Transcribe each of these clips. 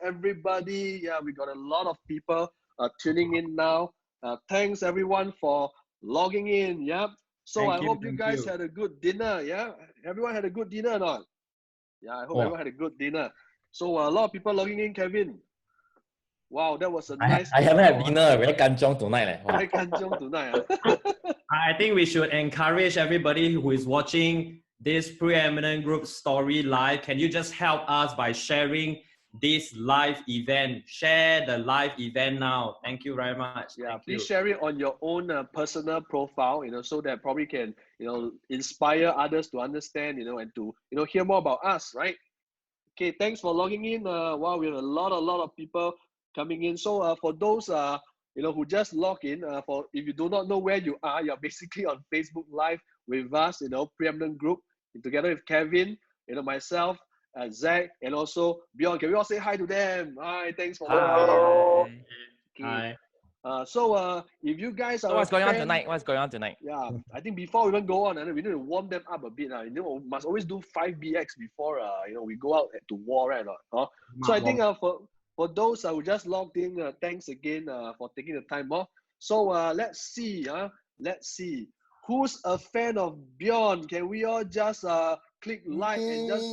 everybody. Yeah, we got a lot of people tuning in now. Thanks everyone for logging in. Yeah. So I hope you guys had a good dinner. Yeah, everyone had a good dinner or not? Yeah, I hope everyone had a good dinner. So a lot of people logging in, Kevin. Wow, that was a nice. I haven't had dinner. Very kanchong tonight. Very kanchong tonight. I think we should encourage everybody who is watching this Preeminent Group story live. Can you just help us by sharing this live event? Share the live event now. Thank you very much. Yeah, Thank please you. share it on your own personal profile, so that probably can, inspire others to understand, and to, hear more about us, right? Okay, thanks for logging in. Wow, we have a lot of people coming in. So for those, who just log in, for if you do not know where you are, you're basically on Facebook Live with us, Preeminent Group, together with Kevin, myself, Zach, and also Bjorn. Can we all say hi to them? Hi, thanks for logging in. Okay. Hi. If you guys are what's going on tonight? What's going on tonight? Yeah, I think before we even go on, we need to warm them up a bit. We must always do 5BX before we go out to war, right? So I think for those who just logged in, thanks again for taking the time off. So let's see. Let's see. Who's a fan of Bjorn? Can we all just click like and just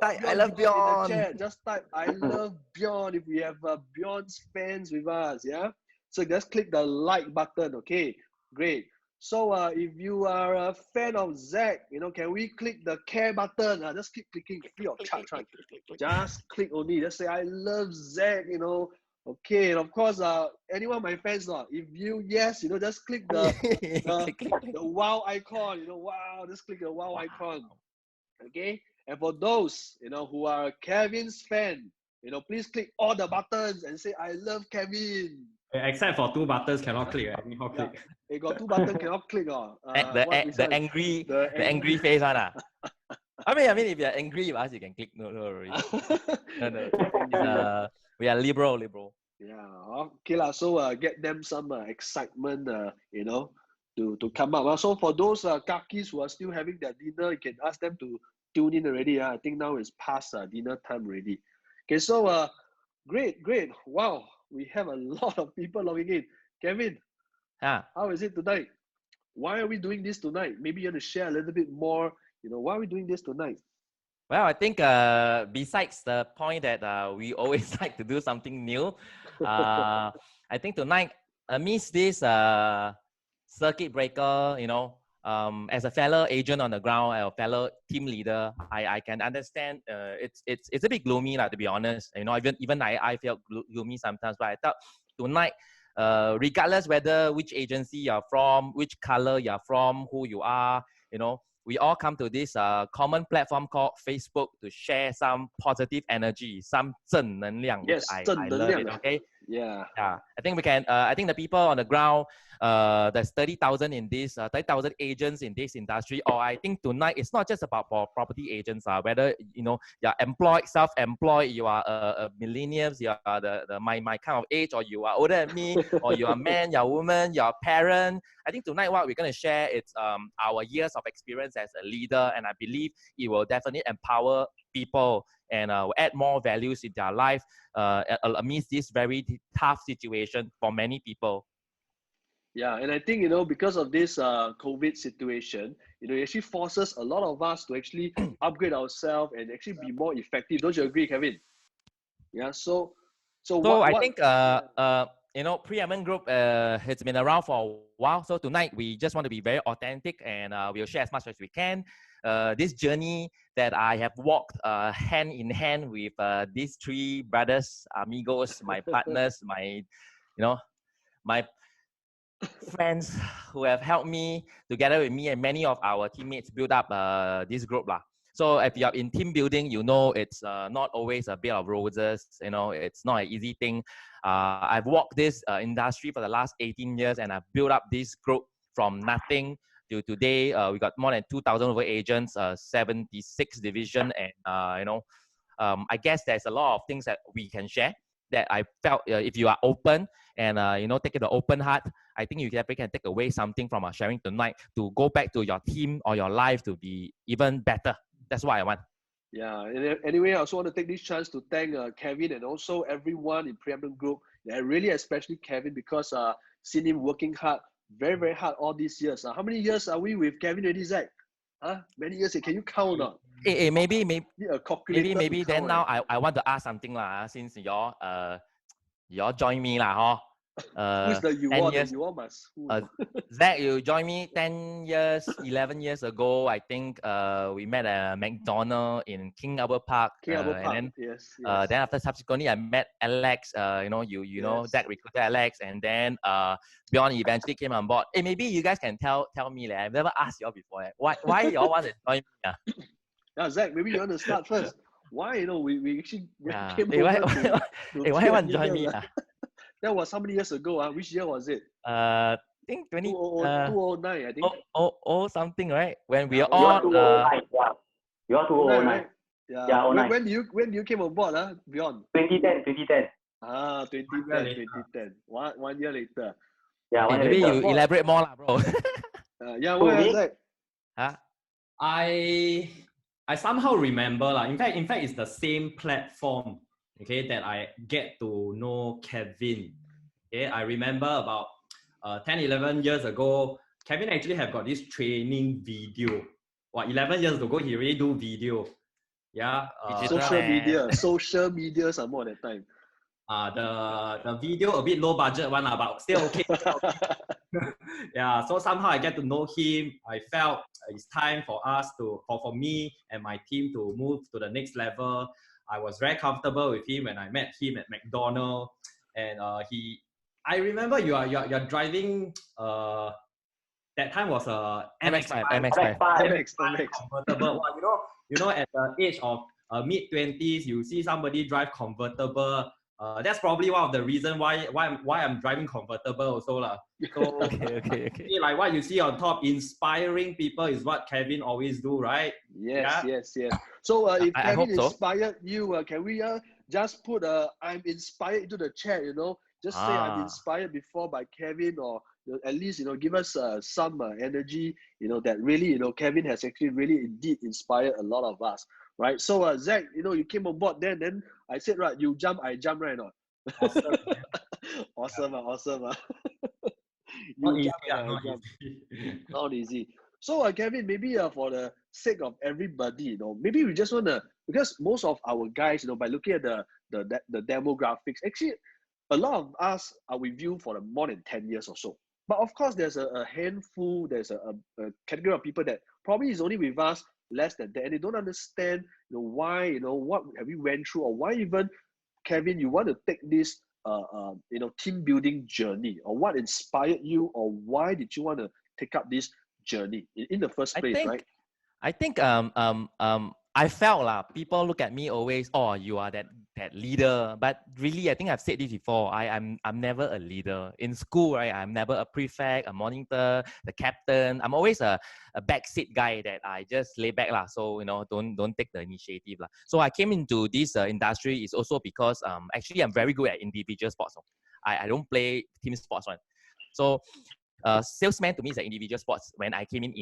type I love Bjorn in the chat? Just type I love Bjorn if we have Bjorn's fans with us. Yeah. So just click the like button. Okay. Great. So if you are a fan of Zach, can we click the care button? Just keep clicking, free of charge. Just click only. Just say I love Zach. Okay, and of course, anyone my fans not. If you just click the wow icon. Wow, just click the wow icon. Okay, and for those who are Kevin's fan, please click all the buttons and say I love Kevin. Except for 2 buttons cannot click. Anyhow click. Yeah. They got 2 buttons cannot click. The angry face one. I mean, if you're angry with us, you can click. No worries. No. We are liberal. Yeah. Okay lah. So get them some excitement. To come up. So for those kakis who are still having their dinner, you can ask them to tune in already. I think now it's past dinner time already. Okay. So great. Wow. We have a lot of people logging in. Kevin, how is it tonight? Why are we doing this tonight? Maybe you want to share a little bit more. Why are we doing this tonight? Well, I think besides the point that we always like to do something new, I think tonight, amidst this circuit breaker, as a fellow agent on the ground, a fellow team leader, I can understand it's a bit gloomy, to be honest. Even I felt gloomy sometimes, but I thought tonight, regardless whether which agency you're from, which color you're from, who you are, we all come to this common platform called Facebook to share some positive energy, some 正能量. Yes, I love it. Okay. Yeah. I think we can. I think the people on the ground, there's 30,000 in this, 30,000 agents in this industry. Or I think tonight it's not just about for property agents. Whether you're employed, self-employed, you are a millennials, you are my kind of age, or you are older than me, or you are a man, you're a woman, you're a parent. I think tonight what we're going to share is our years of experience as a leader, and I believe it will definitely empower people and add more values in their life amidst this very tough situation for many people. Yeah, and I think, because of this COVID situation, it actually forces a lot of us to actually upgrade ourselves and actually be more effective. Don't you agree, Kevin? Yeah, so I think, Preeminent Group has been around for a while. So tonight, we just want to be very authentic and we'll share as much as we can. This journey that I have walked hand in hand with these 3 brothers, amigos, my partners, my friends who have helped me together with me and many of our teammates build up this group. So if you're in team building, it's not always a bed of roses. It's not an easy thing. I've walked this industry for the last 18 years and I've built up this group from nothing to today. We got more than 2,000 over agents, 76 division. And, I guess there's a lot of things that we can share that I felt if you are open and, take it an open heart, I think you definitely can take away something from our sharing tonight to go back to your team or your life to be even better. That's what I want. Yeah. Anyway, I also want to take this chance to thank Kevin and also everyone in Preeminent Group. Yeah, really, especially Kevin, because seen him working hard, very, very hard all these years. How many years are we with Kevin already, Zach? Many years. Can you count or not? Maybe Need a calculator to maybe then count, now I want to ask something lah. Since y'all join me lah, huh? Who's the you 10 all? years. The you all must. Zach, you joined me 10 years, 11 years ago. I think we met at McDonald's in King Albert Park. King Albert Park. And then, Yes. then after subsequently, I met Alex. You know, Yes. Zach recruited Alex, and then Bjorn eventually came on board. Hey, maybe you guys can tell me. I've never asked y'all before. Why y'all want to join me? Yeah, Zach, maybe you want to start first. Why, we actually came Hey, over why you want to join me? That was how many years ago? Which year was it? I think 2009, I think. Something, right? When we Yeah, all 2009, yeah. You are 2009. Right? Yeah. Yeah, 09. When you came on board, Beyond? 2010. 2010. 1 year later. Yeah, Hey, 1 year maybe later. you elaborate more lah, bro. Yeah, Who, what me? is that? Huh? I somehow remember in fact it's the same platform, okay, that I get to know Kevin. Okay, I remember about 10 11 years ago, Kevin actually have got this training video. 11 years ago he already do video. Yeah, Social media some more that time. The video a bit low budget one, but still okay. Yeah, so somehow I get to know him. I felt it's time for us for me and my team to move to the next level. I was very comfortable with him when I met him at McDonald's, and I remember you're driving. That time was a MX-5. convertible. You know, at the age of mid-20s, you see somebody drive convertible. That's probably one of the reasons why I'm driving convertible also lah. So Okay. like what you see on top, inspiring people is what Kevin always do, right? Yes. So if I Kevin hope so. inspired you, can we just put I'm inspired into the chat? Just say I'm inspired before by Kevin, or at least give us some energy. That really Kevin has actually really indeed inspired a lot of us. Right, so Zach, you came on board then I said, right, you jump, I jump, right or not? Awesome. Not easy. So Kevin, maybe for the sake of everybody, maybe we just want to, because most of our guys, by looking at the demographics, actually a lot of us are with you for more than 10 years or so. But of course, there's a handful, there's a category of people that probably is only with us less than that, and they don't understand why, what have you went through, or why even, Kevin, you want to take this team building journey, or what inspired you, or why did you want to take up this journey in the first place, right? I think I felt people look at me always, oh, you are that leader. But really, I think I've said this before. I'm never a leader. In school, right? I'm never a prefect, a monitor, the captain. I'm always a backseat guy that I just lay back lah. So don't take the initiative lah. So I came into this industry is also because actually I'm very good at individual sports. I don't play team sports one. So salesman to me is an individual sports when I came in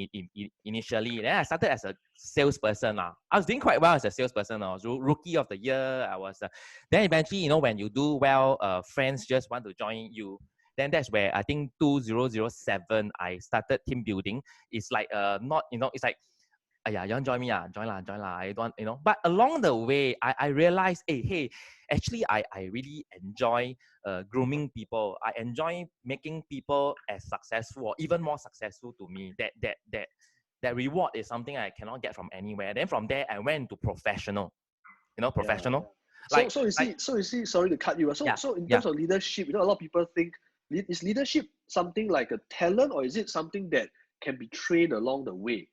initially. Then I started as a salesperson. I was doing quite well as a salesperson. I was rookie of the year. I was then eventually, when you do well, friends just want to join you. Then that's where I think 2007 I started team building. It's like it's like, you want to join me? Join lah. I don't, But along the way, I realized, hey, actually, I really enjoy grooming people. I enjoy making people as successful or even more successful to me. That reward is something I cannot get from anywhere. Then from there, I went to professional. Professional. Yeah. So you see, sorry to cut you. So in terms of leadership, a lot of people think, is leadership something like a talent, or is it something that can be trained along the way?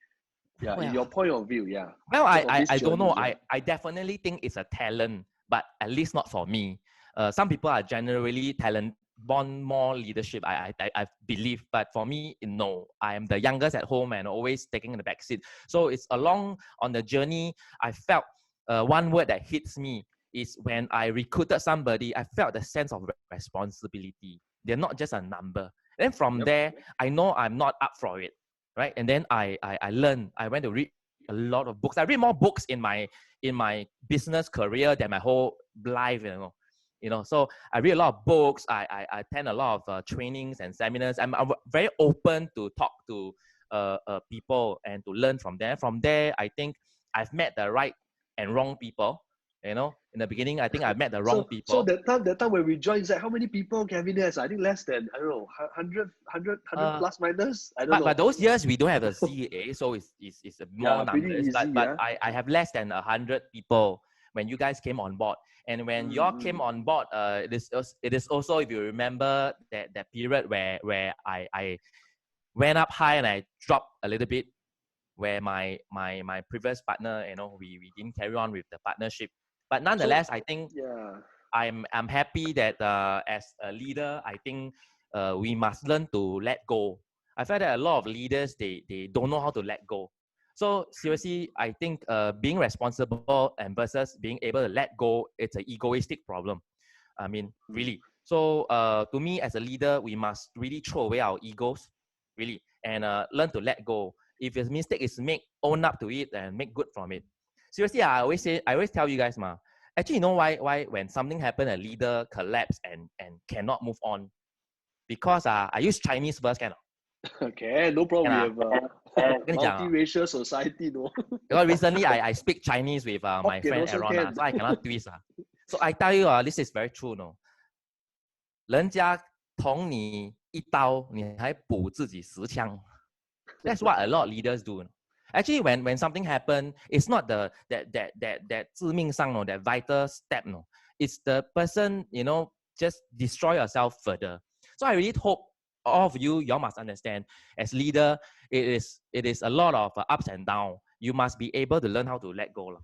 Yeah, in your point of view, yeah. Well, I don't know. I definitely think it's a talent, but at least not for me. Some people are generally born more leadership, I believe. But for me, no. I am the youngest at home and always taking the back seat. So it's along on the journey, I felt one word that hits me is when I recruited somebody, I felt the sense of responsibility. They're not just a number. Then from there, I know I'm not up for it. Right, and then I learned. I went to read a lot of books. I read more books in my business career than my whole life, you know. So I read a lot of books. I attend a lot of trainings and seminars. I'm very open to talk to people and to learn from them. From there, I think I've met the right and wrong people. You know, in the beginning, I think I met the wrong people. So that time when we joined, how many people Kevin has? I think less than, I don't know, 100 plus minus. I don't know. But those years we don't have a CA, so it's more numbers. Easy, but I have less than 100 people when you guys came on board. And when y'all came on board, it is also, if you remember, that period where I went up high and I dropped a little bit, where my previous partner, you know, we didn't carry on with the partnership. But nonetheless, I think I'm happy that as a leader, I think we must learn to let go. I felt that a lot of leaders, they don't know how to let go. So seriously, I think being responsible and versus being able to let go, it's an egoistic problem. I mean, really. So to me, as a leader, we must really throw away our egos, really, and learn to let go. If a mistake is made, own up to it and make good from it. Seriously, I always tell you guys, actually, you know why when something happens, a leader collapse and cannot move on? Because I use Chinese first, kind of. Okay, no problem. We have multiracial society, no. Because recently I speak Chinese with my friend Aaron, so I cannot twist. So I tell you, this is very true, no. 人家捅你一刀，你还补自己10枪。That's what a lot of leaders do. Actually, when something happens, it's not that 致命伤, no, that vital step, no. It's the person, you know, just destroy yourself further. So I really hope all of you must understand, as leader, it is a lot of ups and downs. You must be able to learn how to let go.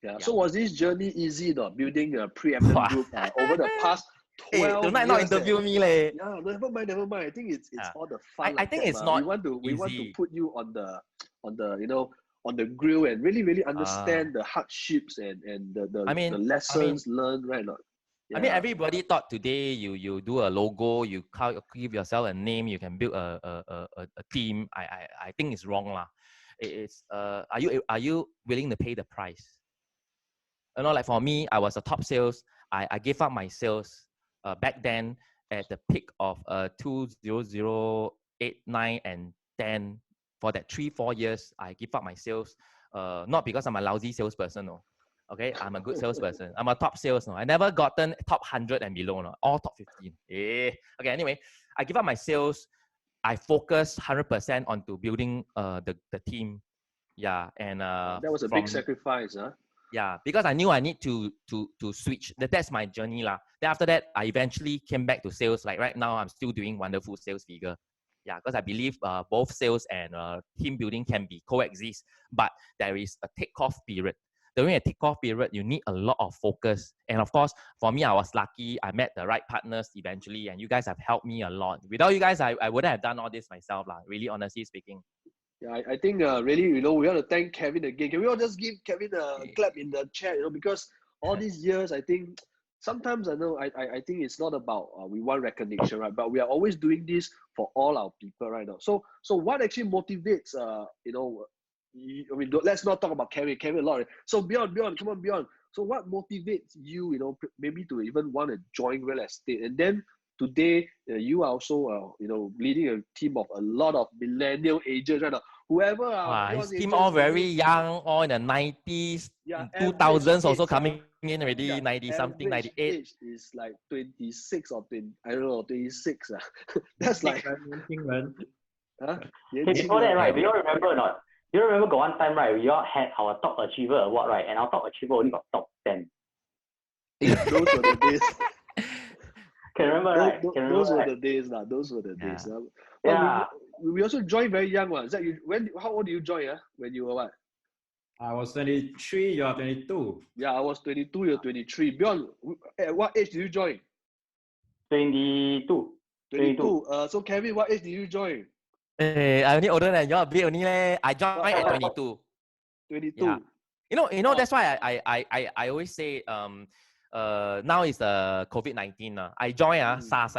Yeah. So was this journey easy, though, building a Preeminent group over the past 12 years? Tonight not interview me, leh. Yeah, never mind. I think it's all the fun. I think it's not. We want to put you on the on the grill and really understand the hardships and the lessons learned, right? I mean, everybody thought today you do a logo, you give yourself a name, you can build a team. I think it's wrong, lah. It's are you willing to pay the price? You know, like for me, I was a top sales. I gave up my sales back then at the peak of 2008, 9, and 10. For that 3-4 years, I give up my sales. Not because I'm a lousy salesperson, no. Okay, I'm a good salesperson. I'm a top sales, no. I never gotten top 100 and below, no. All top 15. Okay, anyway, I give up my sales. I focus 100% onto building the team. Yeah, and that was a big sacrifice, huh? Yeah, because I knew I need to switch. That's my journey, lah. Then after that, I eventually came back to sales. Like right now, I'm still doing wonderful sales figure. Yeah, because I believe both sales and team building can be coexist, but there is a takeoff period. During a takeoff period, you need a lot of focus. And of course, for me, I was lucky. I met the right partners eventually, and you guys have helped me a lot. Without you guys, I wouldn't have done all this myself, lah. Really, honestly speaking. Yeah, I think really, you know, we want to thank Kevin again. Can we all just give Kevin a clap in the chat, you know, because all these years, I think sometimes I know I think it's not about we want recognition, right? But we are always doing this for all our people right now. So what actually motivates you know, I mean, let's not talk about Kevin a lot. Right? So Beyond, come on, Beyond. So what motivates you, you know, maybe to even want to join real estate? And then today you are also you know, leading a team of a lot of millennial agents right now. Whoever his team all very young, all in the 90s, yeah, 2000s also coming in already, yeah, 90 something, 98. Age is like 26 or 20, I don't know, 26. That's like huh? Hey, before that, right, do you all remember or not? Do you remember got one time, right, we all had our top achiever award, right, and our top achiever only got top 10. Those were the days. Can remember, right? Those were the days, lah. Those were the days. Yeah. We also joined very young, one. Zach, how old did you join? When you were what? I was 23. You are 22. Yeah, I was 22. You're 23. Beyond, at what age did you join? 22. 22. So Kevin, what age did you join? I only older than you a bit only. I joined at 22. 22. Yeah. You know that's why I always say now is the COVID-19. I joined SARS.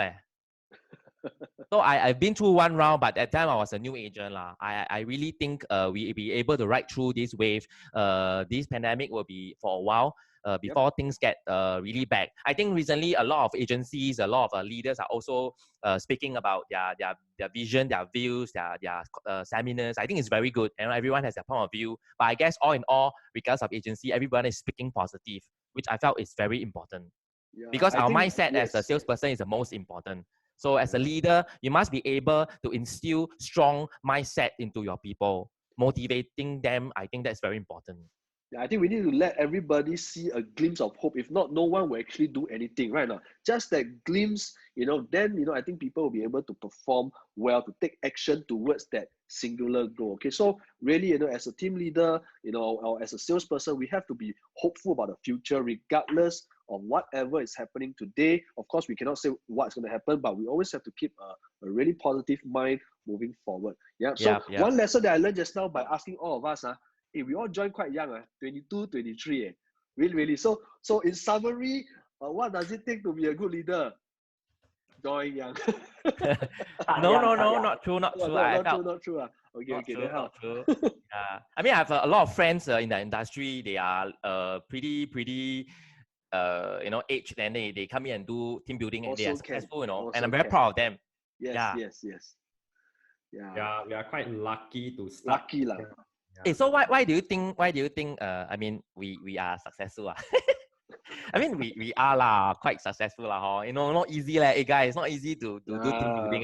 So I've been through one round, but at that time I was a new agent lah. I really think we be able to ride through this wave. This pandemic will be for a while. Before things get really bad. I think recently a lot of agencies, a lot of leaders are also speaking about their vision, their views, their seminars. I think it's very good, and everyone has their point of view. But I guess all in all, regardless of agency, everyone is speaking positive, which I felt is very important. Yeah, because our mindset as a salesperson is the most important. So as a leader, you must be able to instill strong mindset into your people, motivating them. I think that's very important. Yeah, I think we need to let everybody see a glimpse of hope. If not, no one will actually do anything right now. Just that glimpse, then, I think people will be able to perform well, to take action towards that singular goal. Okay, so really, as a team leader, or as a salesperson, we have to be hopeful about the future, regardless of whatever is happening today. Of course, we cannot say what's going to happen, but we always have to keep a really positive mind moving forward. Yeah. So one lesson that I learned just now by asking all of us, we all joined quite young, 22, 23. Really. So in summary, what does it take to be a good leader? Join young. No, not true. Not true. Okay. Not true. I mean, I have a lot of friends in the industry. They are pretty aged, and they come in and do team building, and they are successful, and I'm very proud of them. Yes. Yeah, we are quite lucky to start. Lucky lah. Hey, so why do you think I mean we are successful? I mean we are lah, quite successful lah. Not easy lah. Hey guys, it's not easy to do team building.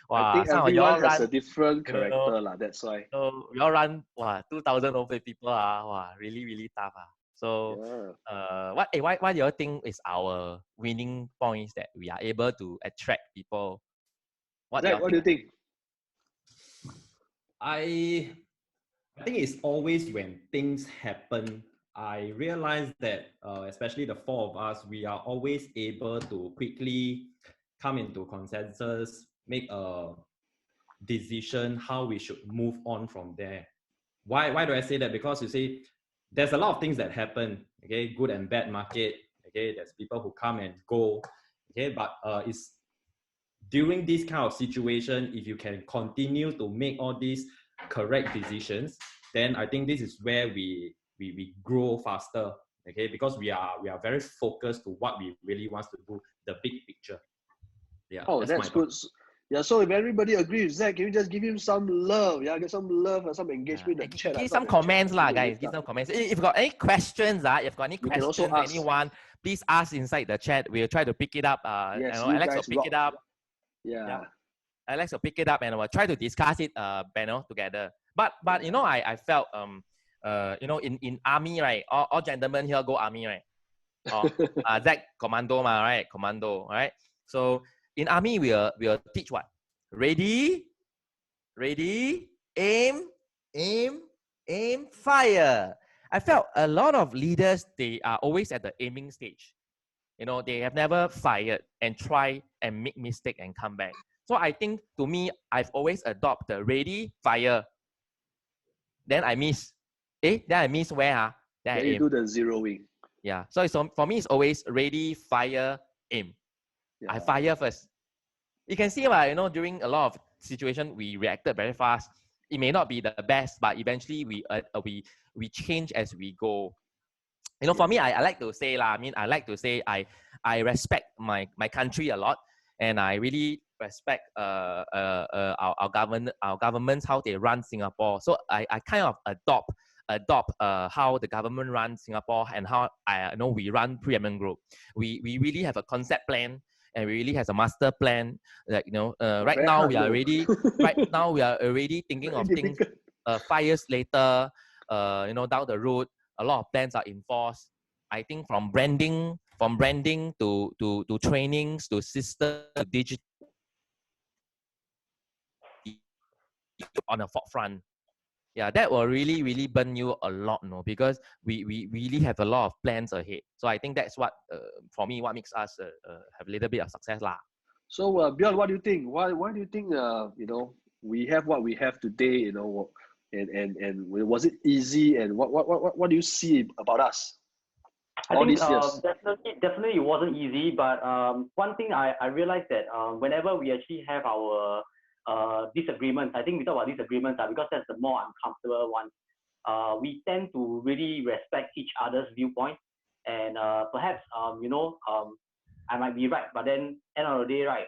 Wow, I think everyone has a different character lah. That's why. So we all run 2,000 over people really tough . So what do you think is our winning points that we are able to attract people? What do you think? I think it's always when things happen, I realize that especially the four of us, we are always able to quickly come into consensus, make a decision how we should move on from there. Why do I say that? Because you see, there's a lot of things that happen, okay, good and bad market, okay, there's people who come and go, okay, but it's during this kind of situation, if you can continue to make all these correct decisions, then I think this is where we grow faster, okay, because we are very focused to what we really want to do, the big picture. Yeah. Oh, that's good. Yeah, so if everybody agrees, Zach, can you just give him some love? Yeah, get some love and some engagement in the chat. Give some comments, guys. Give some comments. If you've got any questions, anyone, please ask inside the chat. We'll try to pick it up. Alex will pick it up. Yeah. Alex will pick it up and we'll try to discuss it, together. But I felt in army, right? All gentlemen here go army, right? Zach commando, right? Commando, right? So in army, we'll teach what? Ready, aim, fire. I felt a lot of leaders, they are always at the aiming stage. They have never fired and try and make mistake and come back. So I think to me, I've always adopted ready, fire. Then I miss. Then I miss where? Then you do the zeroing. Yeah. So for me, it's always ready, fire, aim. Yeah. I fire first. You can see, during a lot of situations, we reacted very fast. It may not be the best, but eventually we change as we go. For me, I like to say, I respect my country a lot, and I really respect our governments, how they run Singapore. So I kind of adopt how the government runs Singapore and how we run Preeminent Group. We really have a concept plan, and we really have a master plan. Right now we are already thinking of things 5 years later. Down the road, a lot of plans are in force. I think from branding to trainings to system to digital on the forefront. Yeah, that will really burn you a lot, because we really have a lot of plans ahead. So I think that's what, for me, what makes us have a little bit of success lah. So Bjorn, what do you think? Why do you think we have what we have today? And was it easy? And what do you see about us? I all think these years? definitely it wasn't easy, but one thing I realized that whenever we actually have our disagreements, I think we talk about disagreements because that's the more uncomfortable one. We tend to really respect each other's viewpoint, and perhaps I might be right, but then end of the day, right,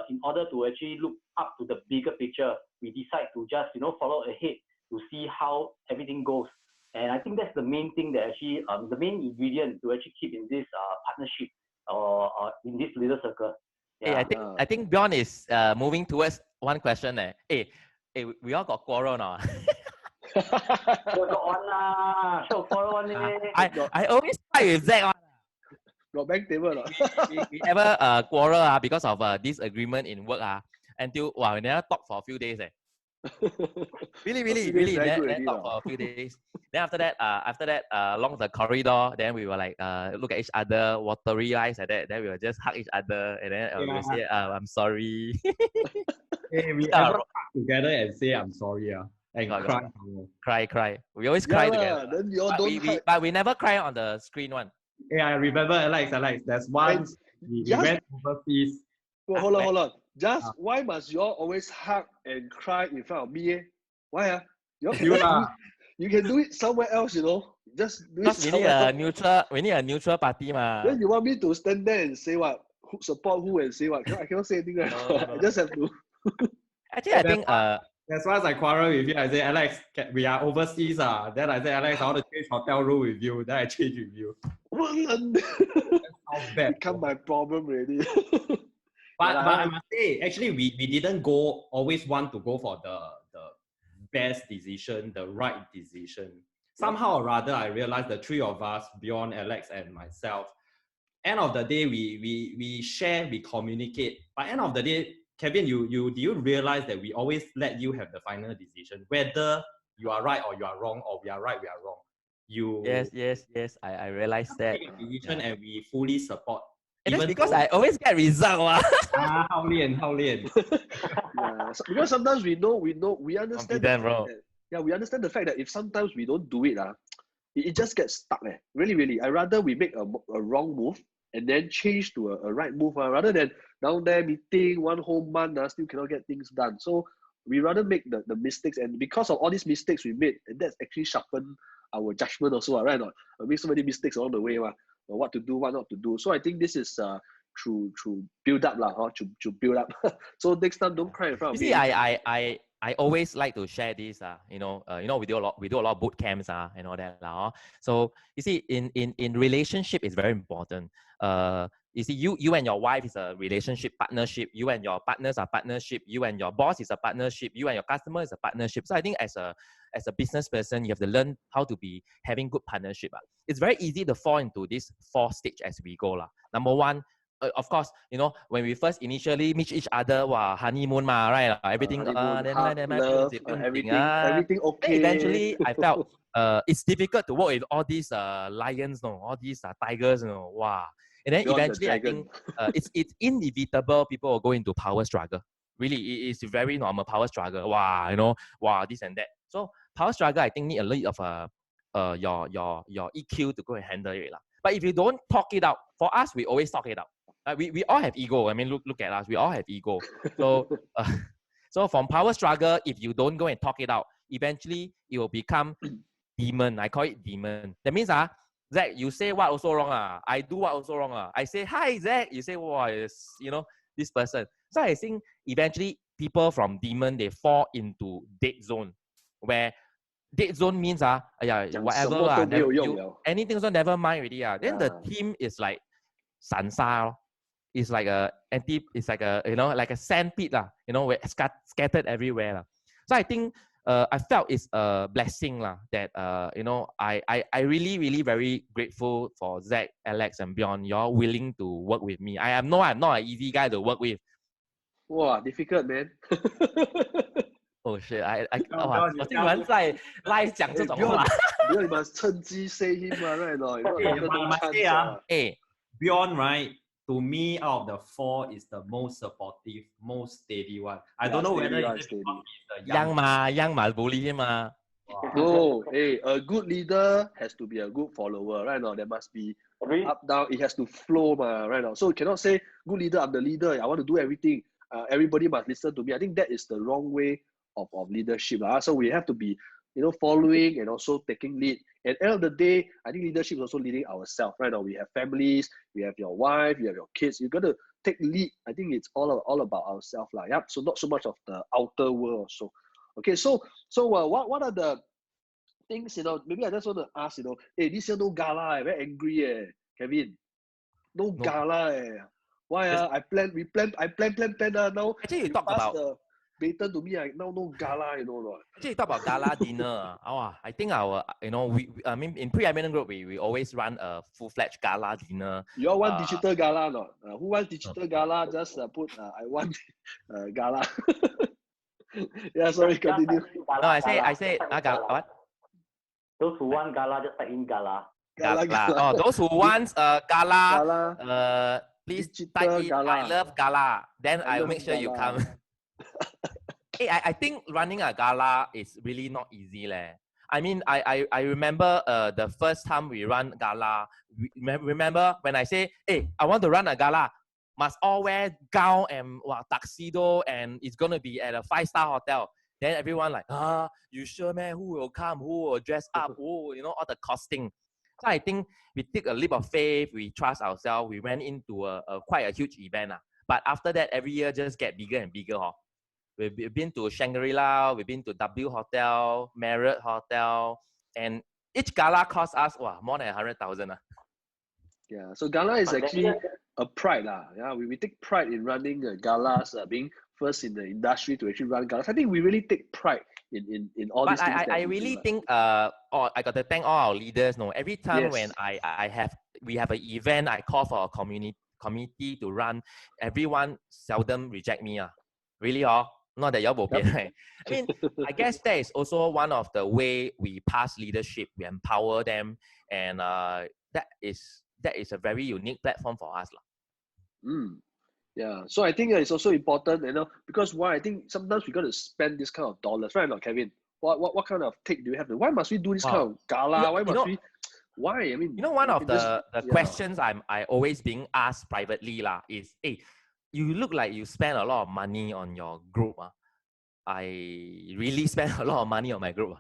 in order to actually look up to the bigger picture, we decide to just follow ahead to see how everything goes. And I think that's the main thing that actually the main ingredient to actually keep in this partnership or in this little circle. Yeah. Hey, I think Bjorn is moving towards one question. Hey, we all got quarrel now. I always fight with Zach. Got bank table. We ever quarrel because of disagreement in work until we never talk for a few days. Really never talk for a few days. Then after that, along the corridor, then we were like look at each other, watery eyes like that. Then we will just hug each other, and then we'll say, "I'm sorry." Hey, we ever talk together and say I'm sorry, and cry. We always cry together. Then you all but we never cry on the screen one. Yeah, I remember Alex. There's once we went overseas. Hold on. Just why must you all always hug and cry in front of me? Why? You can do it somewhere else, Just do it somewhere else. We need a neutral party, Then you want me to stand there and say what? Who support who and say what? I cannot say anything, right? No. I just have to. Actually, I think as far as I quarrel with you, I say, Alex, we are overseas. Then I say, Alex, I want to change hotel room with you. Then I change with you. Become my problem already. But I must say, actually, we didn't always want to go for the best decision, the right decision. Somehow or rather, I realized the three of us, Bjorn, Alex, and myself, end of the day, we share, we communicate. By end of the day, Kevin, do you realize that we always let you have the final decision, whether you are right or you are wrong, or we are right, we are wrong. Yes. I realized that. Decision and we fully support. And that's because I always get result. How lian. Because sometimes we understand we understand the fact that if sometimes we don't do it, it just gets stuck. Really. I rather we make a wrong move and then change to a right move rather than down there meeting one whole month still cannot get things done. So we rather make the mistakes, and because of all these mistakes we made, and that's actually sharpened our judgment also, right? We make so many mistakes along the way, what to do, what not to do. So I think this is through build up to build up. So next time don't cry in front of me. You see, I always like to share this. We do a lot of boot camps and all that. So you see, in relationship, it's very important. You see, you and your wife is a relationship partnership. You and your partners are partnership. You and your boss is a partnership. You and your customer is a partnership. So I think as a business person, you have to learn how to be having good partnership. It's very easy to fall into this 4 stage as we go. Number one, of course, when we first initially meet each other, honeymoon, right? Everything, everything okay. Then eventually, I felt it's difficult to work with all these lions, all these tigers, And then eventually, I think it's inevitable. People will go into power struggle. Really, it is very normal power struggle. This and that. So power struggle, I think, need a little of your EQ to go and handle it. But if you don't talk it out, for us, we always talk it out. We all have ego. I mean, look at us. We all have ego. So, so from power struggle, if you don't go and talk it out, eventually it will become demon. I call it demon. That means, Zach, you say what also wrong. I do what also wrong. I say, hi, Zach. You say, this person. So I think eventually people from demon, they fall into dead zone, where dead zone means whatever, anything also never mind already. Then the team is like sansa. It's like like a sandpit where scattered everywhere. So I think I felt it's a blessing that I really, really very grateful for Zach, Alex, and Bjorn. You're willing to work with me. I'm not an easy guy to work with. Wow, difficult, man. Oh shit! 我竟然在 live 讲这种话。You must 趁机 say him, right? Bjorn, right? To me, out of the 4 is the most supportive, most steady one. I don't know whether it's the young bully him. No, a good leader has to be a good follower, right? There must be Agree? up down. It has to flow, right now. So you cannot say good leader. I'm the leader. I want to do everything. Everybody must listen to me. I think that is the wrong way of leadership. So we have to be, following and also taking lead. At the end of the day, I think leadership is also leading ourselves. Right now, we have families, we have your wife, you have your kids. You got to take lead. I think it's all about ourselves, lah. Yep. So not so much of the outer world. So, okay. So what are the things, maybe I just want to ask, hey, this year no gala, very angry, Kevin. No gala, Why? I plan. Now Actually, you talk pass about. the baton to me. Now no gala, not. Actually, you talk about gala dinner. I think I mean, in Preeminent Group, we always run a full-fledged gala dinner. You all want digital gala not? Who wants digital gala? Just put I want gala. Yeah, sorry, continue. No, I say gala, what? Those who want gala, just type in gala. Gala. Oh, those who want gala, please type in gala. I love gala. Then I I'll love make sure you gala. come. Hey, I think running a gala is really not easy, leh. I mean, I remember the first time we run gala. Remember when I say, hey, I want to run a gala, must all wear gown and tuxedo, and it's gonna be at a 5-star hotel. Then everyone like, you sure, man? Who will come? Who will dress up? Who, all the costing. So I think we take a leap of faith. We trust ourselves. We went into a quite a huge event. But after that, every year just get bigger and bigger. We've been to Shangri-La, we've been to W Hotel, Marriott Hotel, and each gala cost us more than 100,000. Yeah, so gala is actually a pride. Yeah, we take pride in running galas, being first in the industry to actually run galas. I think we really take pride in all these things. But I really think I got to thank all our leaders. No, every time when we have an event, I call for a committee to run. Everyone seldom reject me. Really, not that you're right? I mean, I guess that is also one of the way we pass leadership. We empower them, and that is a very unique platform for us. Yeah, so I think it's also important, because why I think sometimes we got to spend this kind of dollars, right? Not Kevin. What kind of take do you have? Why must we do this kind of gala? Why must we? Why? I mean, one of the questions I always being asked privately is, hey, you look like you spend a lot of money on your group. I really spend a lot of money on my group.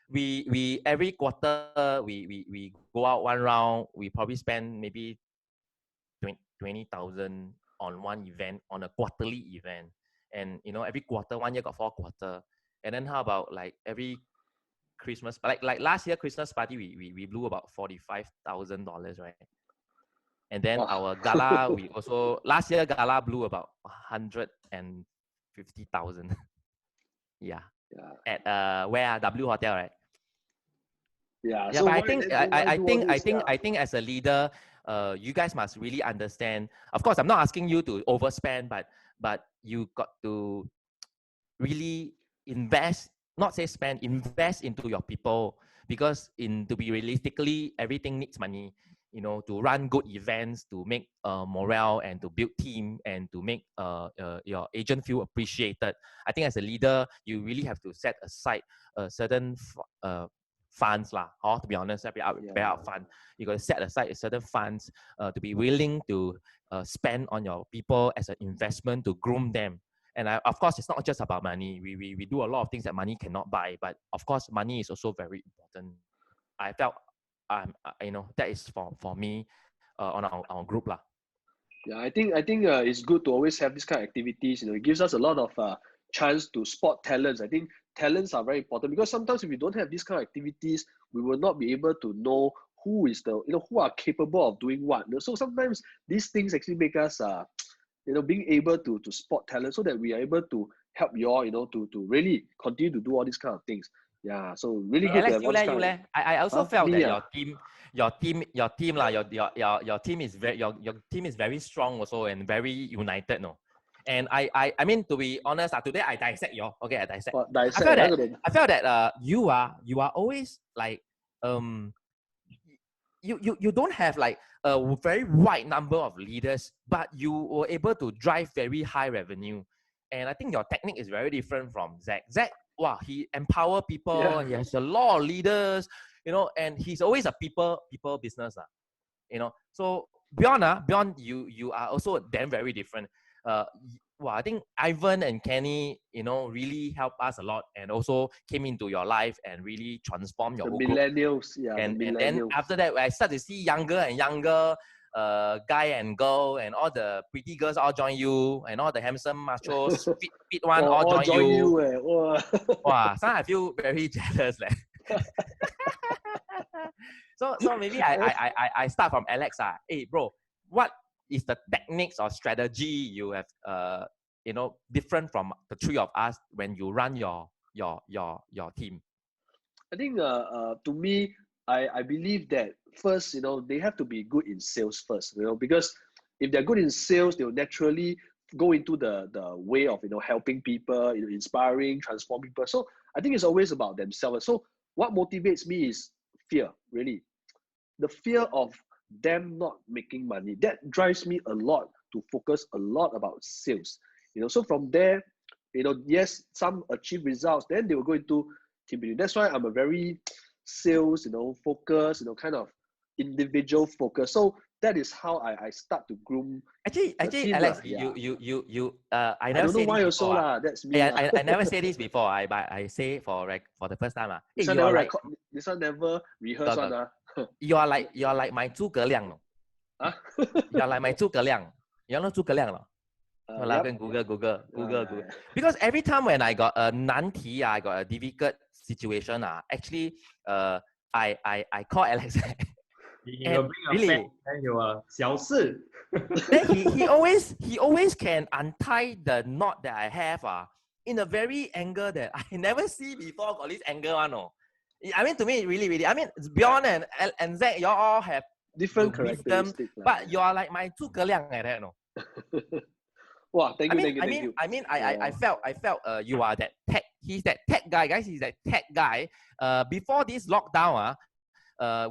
We every quarter we go out one round. We probably spend maybe 20,000 on one event, on a quarterly event. And every quarter, 1 year got 4 quarters. And then how about like every Christmas, like last year Christmas party, we blew about $45,000, right? And then our gala, we also last year gala blew about 150,000. Yeah. At where W Hotel, right? Yeah. So but I think as a leader, you guys must really understand. Of course, I'm not asking you to overspend, but you got to really invest, not say spend, invest into your people, because to be realistically, everything needs money. To run good events, to make morale, and to build team, and to make your agent feel appreciated. I think as a leader, you really have to set aside a certain funds to be honest, very upfront. You got to set aside a certain funds to be willing to spend on your people as an investment to groom them. And of course, it's not just about money. We do a lot of things that money cannot buy, but of course, money is also very important. I felt that is for me on our group . Yeah, I think it's good to always have this kind of activities. It gives us a lot of chance to spot talents. I think talents are very important, because sometimes if we don't have these kind of activities, we will not be able to know who is who are capable of doing what. So sometimes these things actually make us being able to spot talent, so that we are able to help you all to really continue to do all these kind of things. Yeah, so really good to have all this kind of... I also felt that your team is very strong also, and very united, no. And I mean, to be honest, today I dissect you. Okay, I dissect. I felt that you are always like you don't have like a very wide number of leaders, but you were able to drive very high revenue. And I think your technique is very different from Zach. Wow, he empower people. Yeah. He has a lot of leaders, and he's always a people business. So beyond you are also then very different. I think Ivan and Kenny, really helped us a lot and also came into your life and really transformed your The whole group. millennials, yeah, And the then millennials. after that, I start to see younger and younger guy and girl, and all the pretty girls all join you, and all the handsome machos, fit one all join you. Wow. Wow, sometimes I feel very jealous. So maybe I start from Alex. Hey bro, what is the techniques or strategy you have different from the three of us when you run your team? I think to me, I believe that first, they have to be good in sales first, because if they're good in sales, they'll naturally go into the way of helping people, inspiring, transforming people. So I think it's always about themselves. So what motivates me is fear, really. The fear of them not making money. That drives me a lot to focus a lot about sales. So from there, yes, some achieve results, then they will go into team building. That's why I'm a very sales, focus, kind of individual focus. So that is how I start to groom. Actually, team, Alex, yeah. I I never don't know say why this also before. lah. That's me. I never say this before. But I say for the first time. This one never record. This one never rehearse one. You are like my 诸葛亮, no? Huh? You are like my 诸葛亮. You know 诸葛亮, no? Yep. Google. Because every time when I got a 难题, I got a difficult situation, actually, I call Alex. He will bring a pen and you are 小事. Then he always can untie the knot that I have in a very angle that I never see before. Got this angle one, no. I mean, to me, really. I mean, Bjorn and Zach, you all have different wisdom, characteristics. But you are like my 诸葛亮like that, no. Wow, thank you. I felt you are that tech. He's that tech guy, guys. He's that tech guy. Before this lockdown,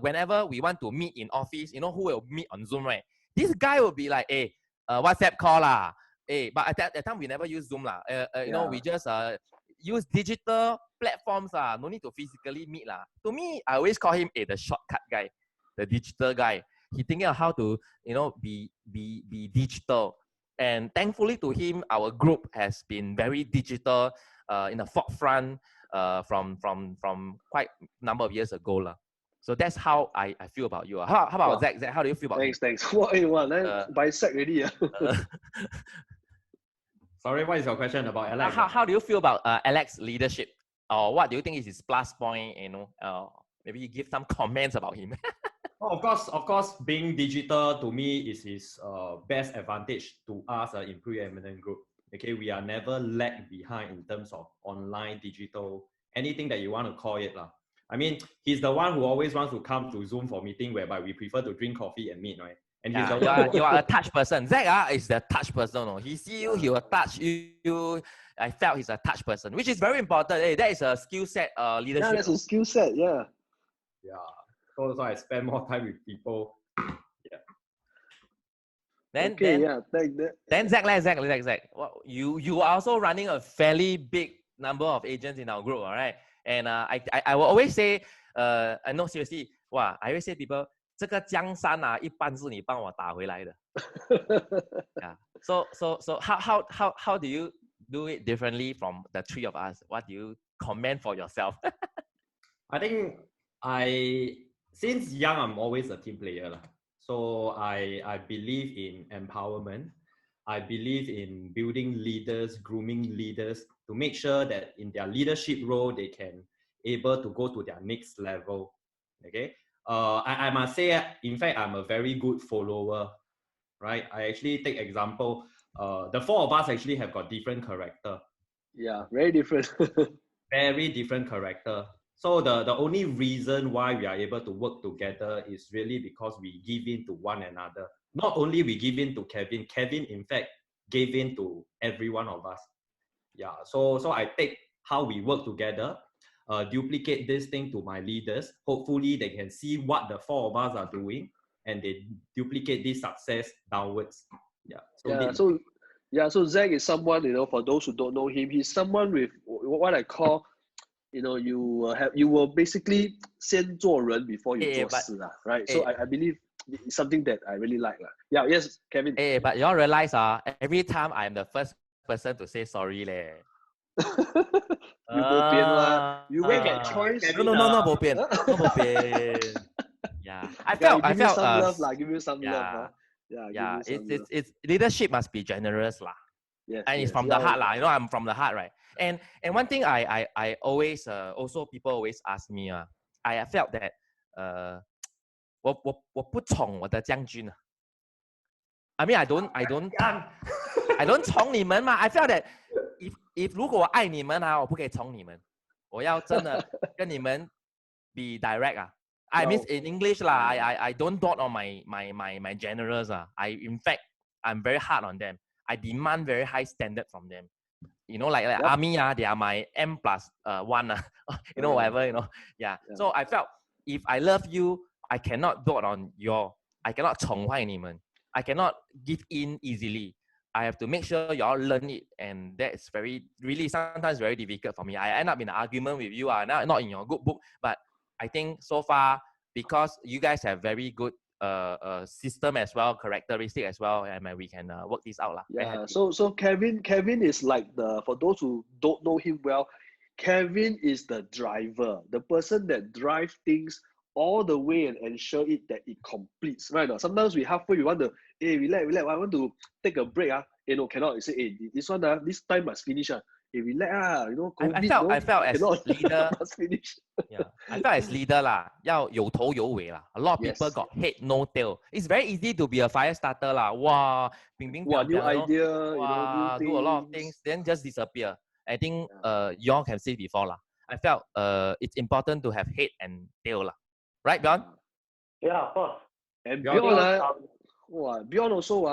whenever we want to meet in office, who will meet on Zoom, right? This guy will be like, hey, WhatsApp call lah. Hey, but at that time we never use Zoom lah. We just use digital platforms lah. No need to physically meet lah. To me, I always call him the shortcut guy, the digital guy. He thinking of how to be digital. And thankfully to him, our group has been very digital in the forefront from quite a number of years ago lah. So that's how I feel about you. How about Zach? Zach, how do you feel about Thanks. Bisect already. Sorry, what is your question about Alex? How do you feel about Alex's leadership? Or what do you think is his plus point? Maybe you give some comments about him. Of course, being digital to me is his best advantage to us in Preeminent Group. Okay, we are never lag behind in terms of online, digital, anything that you want to call it lah. I mean, he's the one who always wants to come to Zoom for meeting, whereby we prefer to drink coffee and meet, right? And he's the one you are a touch person. Zach is the touch person. No? He see you, he will touch you. I felt he's a touch person, which is very important. Hey, that is a skill set, leadership. Yeah, that's a skill set. Yeah. So I spend more time with people. Yeah. Then Zach. Well, you are also running a fairly big number of agents in our group, all right? And I will always say, I know seriously, I always say people, 这个江山一半是你帮我打回来的。Yeah. So how do you do it differently from the three of us? What do you comment for yourself? I think since young, I'm always a team player. So I believe in empowerment. I believe in building leaders, grooming leaders to make sure that in their leadership role, they can able to go to their next level. Okay. I must say, in fact, I'm a very good follower, right? I actually take example, the four of us actually have got different character. Yeah, very different. Very different character. So the only reason why we are able to work together is really because we give in to one another. Not only we give in to Kevin, in fact, gave in to every one of us. Yeah, so I take how we work together, duplicate this thing to my leaders. Hopefully they can see what the four of us are doing and they duplicate this success downwards. So Zach is someone, for those who don't know him, he's someone with what I call, you will basically 先做人 before you 做事 right? So I believe it's something that I really like. Yeah, yes, Kevin. Hey, but y'all realize every time I'm the first person to say sorry leh. You bo pian you won't get choice. No, bo pian. No bo pian. Yeah, I Yeah, felt, give you some love, give you some love. yeah, Yeah, yeah. give you some love. It's leadership must be generous lah, Yes, and it's yes, from the heart lah. You know, I'm from the heart, right? And one thing I always also people always ask me I felt that 我不宠我的将军啊。I mean I don't 宠你们嘛。I felt that if 如果我爱你们我不可以宠你们，我要真的跟你们 be direct I mean in English lah. I don't dot on my generals in fact I'm very hard on them. I demand very high standard from them. You know, like army they are my M+1 you know, whatever, you know. Yeah. So I felt if I love you, I cannot dot on I cannot 宠坏你们. I cannot give in easily. I have to make sure you all learn it, and that's really sometimes very difficult for me. I end up in an argument with you not in your good book, but I think so far, because you guys have very good system as well, characteristic as well, and we can work this out lah. Yeah. So Kevin is like for those who don't know him well, Kevin is the driver, the person that drives things all the way and ensure it that it completes. Right? Sometimes we halfway we want to relax. I want to take a break. No, cannot. You say this one this time must finish. Relax. You know, COVID, I felt as leader must finish. Yeah, I felt as leader 要有头有尾 A lot of people got head no tail. It's very easy to be a fire starter 哇，new idea, wow, new do a lot of things, then just disappear. I think you all can say before I felt it's important to have head and tail right, Bjorn? Yeah, of course. And Bjorn, Bjorn also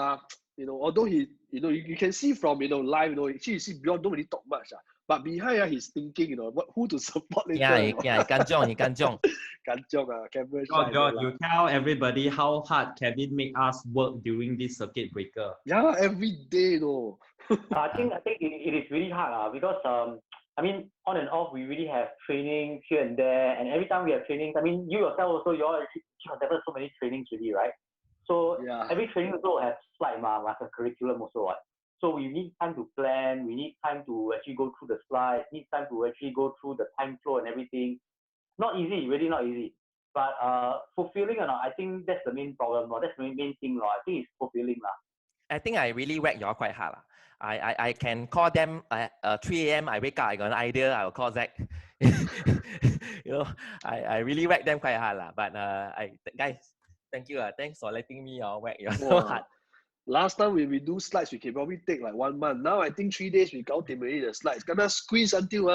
although he you can see from live actually you see Bjorn don't really talk much but behind he's thinking who to support later. He kanjiong. Kevin. John, you tell everybody how hard Kevin make us work during this circuit breaker. Yeah, every day I think it is really hard because I mean on and off we really have training here and there, and every time we have trainings, I mean you yourself also, you all have so many trainings really, right? So every training also has slide like a curriculum also, right? So we need time to plan, we need time to actually go through the slides, need time to actually go through the time flow and everything. Not easy, really not easy. But fulfilling or not, I think that's the main problem. That's the main thing. I think it's fulfilling. I think I really whack y'all quite hard. I can call them 3 a.m. I wake up, I got an idea, I will call Zach. I really whack them quite hard. But guys, thank you. Thanks for letting me whack you so hard. Last time when we do slides, we can probably take like 1 month. Now I think 3 days we got already the slides. Gonna squeeze until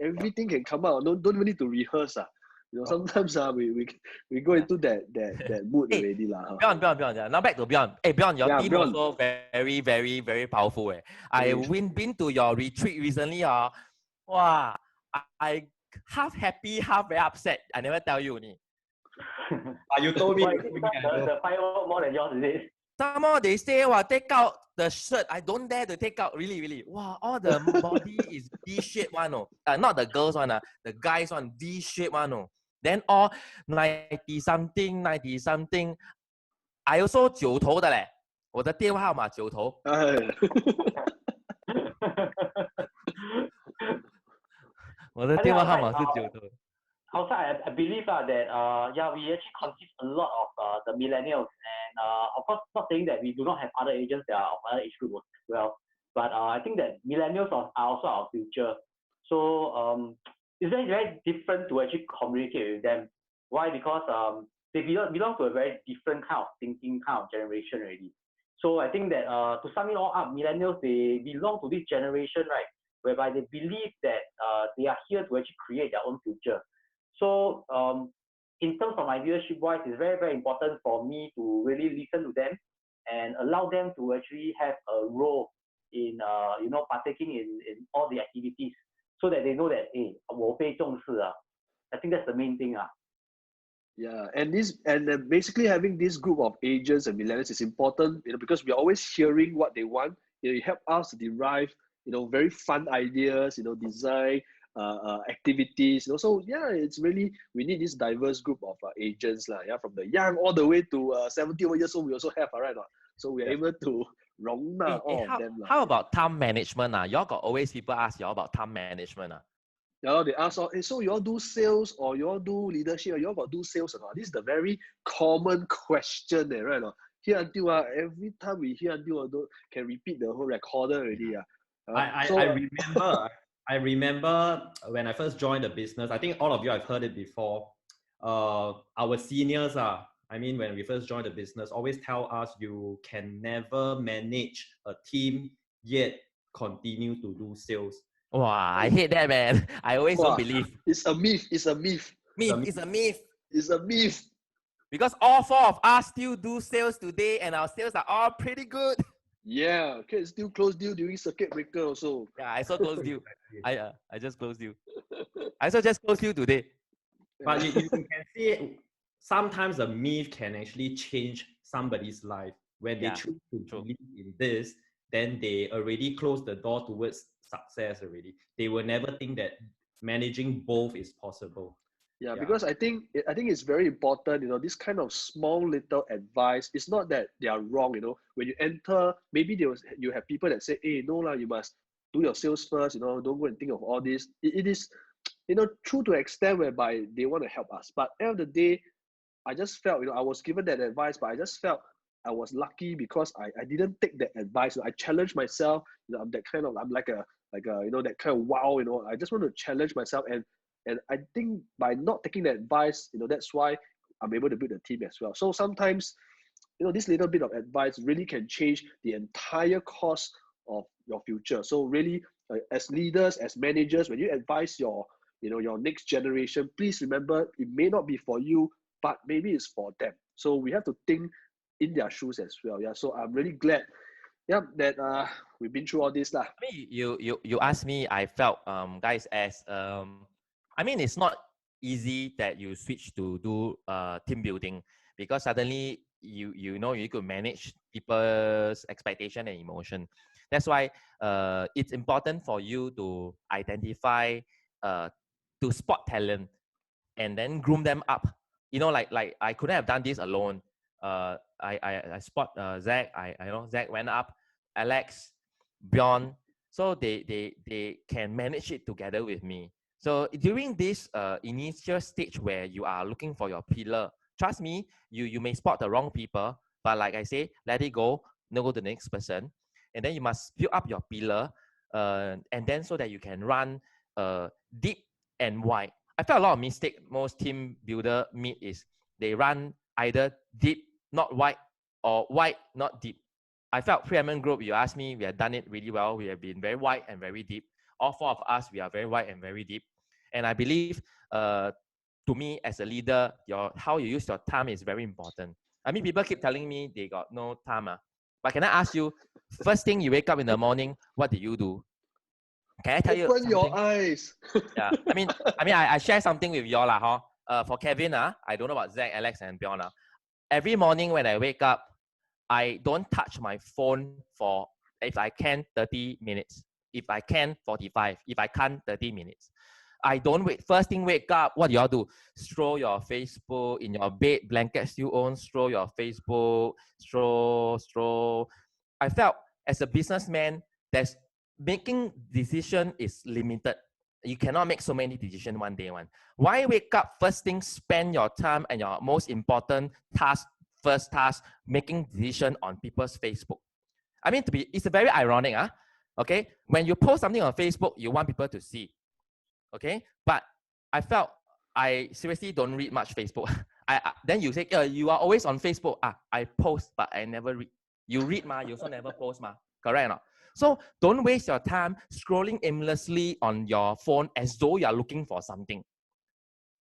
everything can come out. Don't even need to rehearse. Sometimes we go into that mood already Bjorn. Now back to Bjorn. Hey Bjorn, your team also very, very, very powerful. I've been to your retreat recently. Wow, I half happy, half very upset. I never tell you. You told me the firework more than yours, is it? Some more they say, take out the shirt. I don't dare to take out. Really. Wow, all the body is V-shaped one. Not the girls one. The guys one V-shaped one. Then all 90 something. I also 九头的嘞。我的电话号码九头。我的电话号码是九头。Outside, I believe that we actually consist a lot of the millennials, and of course, not saying that we do not have other agents that are of other age groups as well, but I think that millennials are also our future. So it's very, very different to actually communicate with them. Why? Because they belong to a very different kind of thinking, kind of generation already. So I think that to sum it all up, millennials, they belong to this generation, right, whereby they believe that they are here to actually create their own future. So in terms of my leadership wise, it's very, very important for me to really listen to them and allow them to actually have a role in partaking in all the activities, so that they know that I think that's the main thing. Yeah, and basically having this group of agents and millennials is important, because we are always hearing what they want. It help us to derive very fun ideas, design activities. So yeah, it's really, we need this diverse group of agents yeah, from the young all the way to 70 over years old. We also have, right? So we are able to 容纳 all of them. How about time management? Y'all got always people ask y'all about time management. Yeah, they ask, so you all do sales or you all do leadership or you all got do sales or not? This is the very common question, right? Here until every time we hear until can repeat the whole recorder already. I remember when I first joined the business. I think all of you have heard it before. Our seniors when we first joined the business, always tell us you can never manage a team yet continue to do sales. Wow, I hate that, man. I always don't believe. It's a myth. It's a myth. It's a myth. It's a myth. Because all four of us still do sales today, and our sales are all pretty good. Yeah, okay, still close deal during circuit breaker also. Yeah, I saw close deal. I just closed deal. I saw just close deal today. But you can see sometimes a myth can actually change somebody's life. When they choose to believe in this, then they already close the door towards success already. They will never think that managing both is possible. Yeah, because I think it's very important, this kind of small little advice. It's not that they are wrong, when you enter, maybe you have people that say, hey, no, you must do your sales first, don't go and think of all this. It is, true to an extent whereby they want to help us. But at the end of the day, I just felt, I was given that advice, but I just felt I was lucky because I didn't take that advice. I challenged myself. I'm that kind of, I'm like a that kind of wow. I just want to challenge myself, and I think by not taking that advice, that's why I'm able to build a team as well. So sometimes, this little bit of advice really can change the entire course of your future. So really, as leaders, as managers, when you advise your next generation, please remember it may not be for you, but maybe it's for them. So we have to think in their shoes as well. Yeah. So I'm really glad, that we've been through all this lah. You asked me. I felt, guys, as it's not easy that you switch to do team building, because suddenly you could manage people's expectation and emotion. That's why it's important for you to identify, to spot talent and then groom them up. Like I couldn't have done this alone. I spot Zach. I know Zach went up, Alex, Bjorn. So they can manage it together with me. So during this initial stage where you are looking for your pillar, trust me, you may spot the wrong people, but like I say, let it go, no go to the next person. And then you must build up your pillar, and then so that you can run deep and wide. I felt a lot of mistake most team builder meet is they run either deep, not wide, or wide, not deep. I felt Preeminent Group, you asked me, we have done it really well. We have been very wide and very deep. All four of us, we are very wide and very deep. And I believe, to me as a leader, how you use your time is very important. People keep telling me they got no time. But can I ask you, first thing you wake up in the morning, what do you do? Can I tell you something? Open your eyes. Yeah, I share something with y'all lah. For Kevin, I don't know about Zach, Alex, and Bjorn. Every morning when I wake up, I don't touch my phone for, if I can, 30 minutes. If I can, 45. If I can't, 30 minutes. I don't wait. First thing, wake up. What do y'all do? Scroll your Facebook in your bed, blanket still on. Scroll your Facebook. Scroll. I felt as a businessman, there's making decision is limited. You cannot make so many decisions one day. Why wake up first thing, spend your time and your most important task, first task, making decision on people's Facebook? It's a very ironic. Okay, when you post something on Facebook, you want people to see. Okay, but I felt I seriously don't read much Facebook. Then you say, you are always on Facebook. I post, but I never read. You read, you also never post, correct or not? So don't waste your time scrolling aimlessly on your phone as though you are looking for something.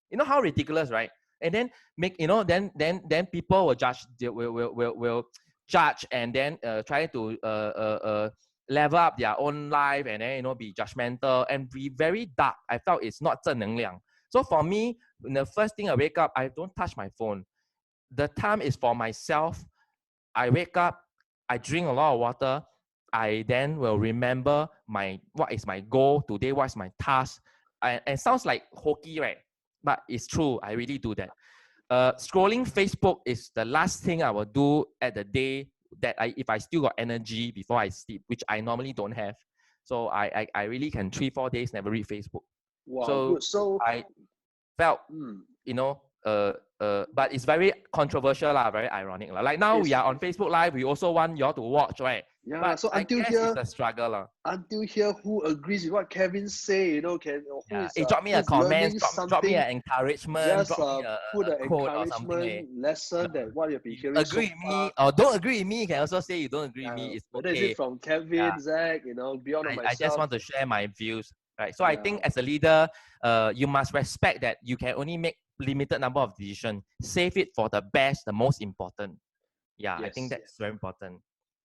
You know how ridiculous, right? And then then people will judge. They will judge and then try to level up their own life and then be judgmental and be very dark. I felt it's not 正能量. So for me, the first thing I wake up, I don't touch my phone. The time is for myself. I wake up, I drink a lot of water. I then will remember what is my goal today, what's my task. and it sounds like hokey, right? But it's true. I really do that. Scrolling Facebook is the last thing I will do at the day that if I still got energy before I sleep, which I normally don't have. So I really can 3-4 days never read Facebook. Wow, So good. So I felt, you know, but it's very controversial, very ironic. Like now we are on Facebook Live, we also want y'all to watch, right? yeah, But so I until guess here, it's a struggle. Until here, who agrees with what Kevin say? You know, who Yeah. is Drop me a who's comment, learning drop me something? an encouragement, Just drop me put a an quote or something. encouragement lesson that what you've been If you hearing so agree with far. me or don't agree with me, you can also say you don't agree with me. It's Whether is okay. it from Kevin, Yeah. Zach, you know, beyond or I myself. just want to share my views, right? So I think as a leader, you must respect that you can only make limited number of decisions. Save it for the best, the most important. Yeah, I think that's very important.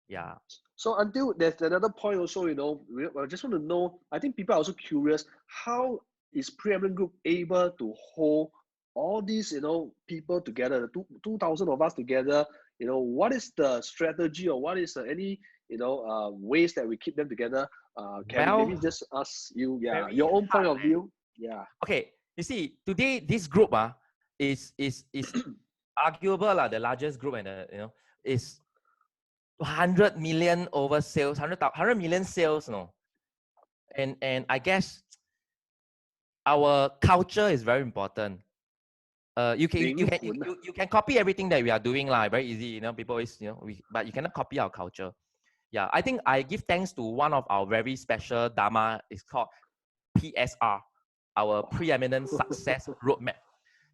Yeah. So until there's another point also, you know, I just want to know, I think people are also curious, how is Preeminent Group able to hold all these, you know, people together, 2,000 of us together, you know, what is the strategy or what is any, you know, ways that we keep them together? Kevin, Well, maybe just ask you, very your own point hard, of view. Yeah. Okay, you see, today this group is arguable the largest group, and is 100 million over sales, 100 million sales, no. And I guess our culture is very important. You can copy everything that we are doing, very easy. You know, people always, but you cannot copy our culture. Yeah, I think I give thanks to one of our very special Dharma. It's called PSR, our Preeminent Success Roadmap.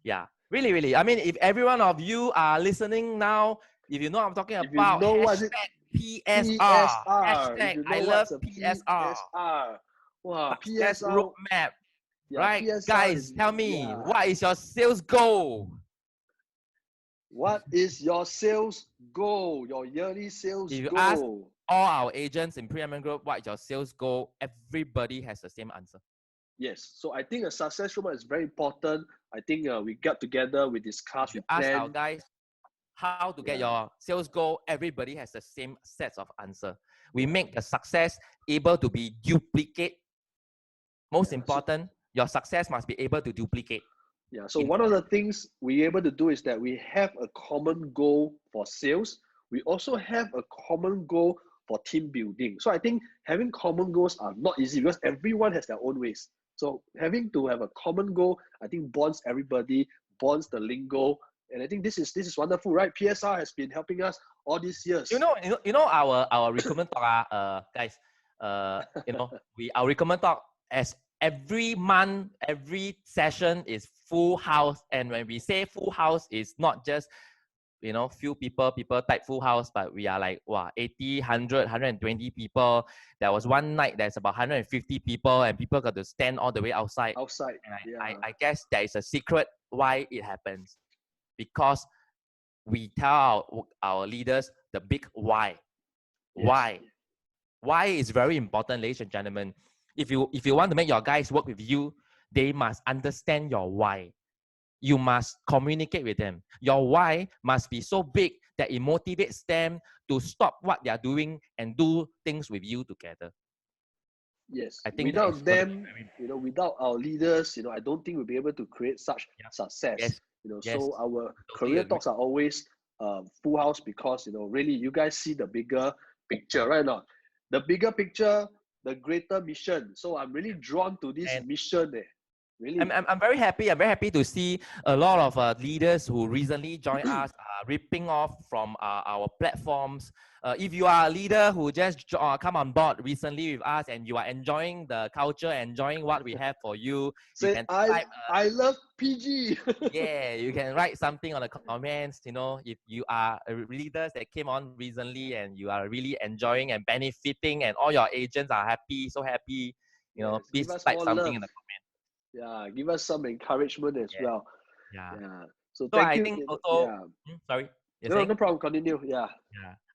Yeah, really, really. I mean, if every one of you are listening now, if you know what I'm talking about, hashtag PSR. Hashtag I love PSR. Wow, Success PSR. Roadmap. Yeah, Right? PSR Guys, tell me, yeah. what is your sales goal? What is your sales goal? Your yearly sales If you goal? ask all our agents in Preeminent Group, what is your sales goal? Everybody has the same answer. Yes. So I think a success roadmap is very important. I think we got together, we discussed, we ask plan. our guys how to get your sales goal. Everybody has the same sets of answer. We make the success able to be duplicate. Most important, your success must be able to duplicate. Yeah, so one of the things we're able to do is that we have a common goal for sales. We also have a common goal for team building. So I think having common goals are not easy because everyone has their own ways. So having to have a common goal, I think bonds everybody, bonds the lingo. And I think this is wonderful, right? PSR has been helping us all these years. You know our recruitment talk, guys. Our recruitment talk, as every month, every session is full house. And when we say full house, it's not just, few people type full house, but we are like, 80, 100, 120 people. There was one night there's about 150 people and people got to stand all the way outside. And I guess there is a secret why it happens. Because we tell our leaders the big why. Yes. Why is very important, ladies and gentlemen. If you want to make your guys work with you, they must understand your why. You must communicate with them. Your why must be so big that it motivates them to stop what they are doing and do things with you together. Yes, I think without them, without our leaders, I don't think we'll be able to create such success. Yes. So our career talks are always full house because really you guys see the bigger picture, right? Now, the bigger picture, the greater mission. So I'm really drawn to this mission there. Really, I'm very happy. I'm very happy to see a lot of leaders who recently joined us, ripping off from our platforms. If you are a leader who just come on board recently with us and you are enjoying the culture, enjoying what we have for you, you can type. I love PG. Yeah, you can write something on the comments. If you are leaders that came on recently and you are really enjoying and benefiting, and all your agents are happy, so happy. Please type something in the comments. Yeah, give us some encouragement as well. Yeah. So thank you. I think also, sorry. No problem. Continue. Yeah.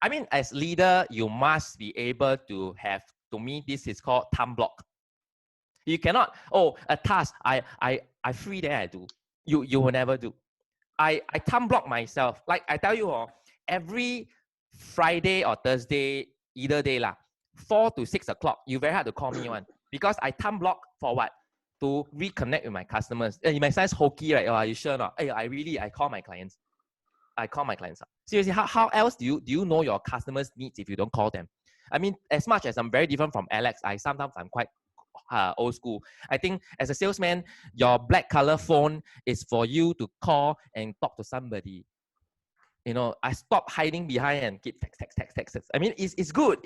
I mean, as leader, you must be able to have. To me, this is called time block. You cannot. A task. I free there. I do. You will never do. I time block myself. Like I tell you, every Friday or Thursday, either day 4 to 6 o'clock. You very hard to call me one because I time block for what? to reconnect with my customers. Hey, my size hokey, right? Oh, are you sure not? Hey, I call my clients. I call my clients up. Seriously, how else do you know your customers' needs if you don't call them? I mean, as much as I'm very different from Alex, I'm quite old school. I think as a salesman, your black color phone is for you to call and talk to somebody. You know, I stop hiding behind and keep text. I mean, it's good.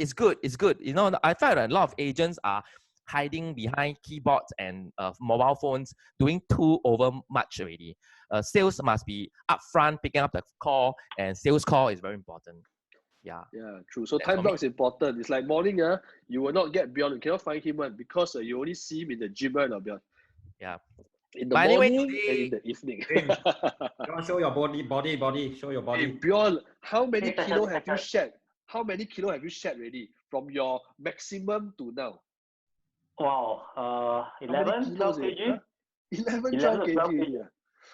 You know, I find that a lot of agents are hiding behind keyboards and mobile phones, doing too over much already. Sales must be upfront, picking up the call, and sales call is very important. Yeah. Yeah, true. So That's time for block me. is important. It's like morning, you will not get Beyond. You cannot find him because you only see him in the gym, right, Beyond? Yeah. In the But anyway, morning and in today, the evening. Hey, Bjorn, show your body. Show your Hey, body. Beyond, how many Hey, kilo have you shed? How many kilo have you shed already from your maximum to now? Wow, How many 11, 12 kilos? kg? 11, 12 11 or 12 kg. kg. Yeah.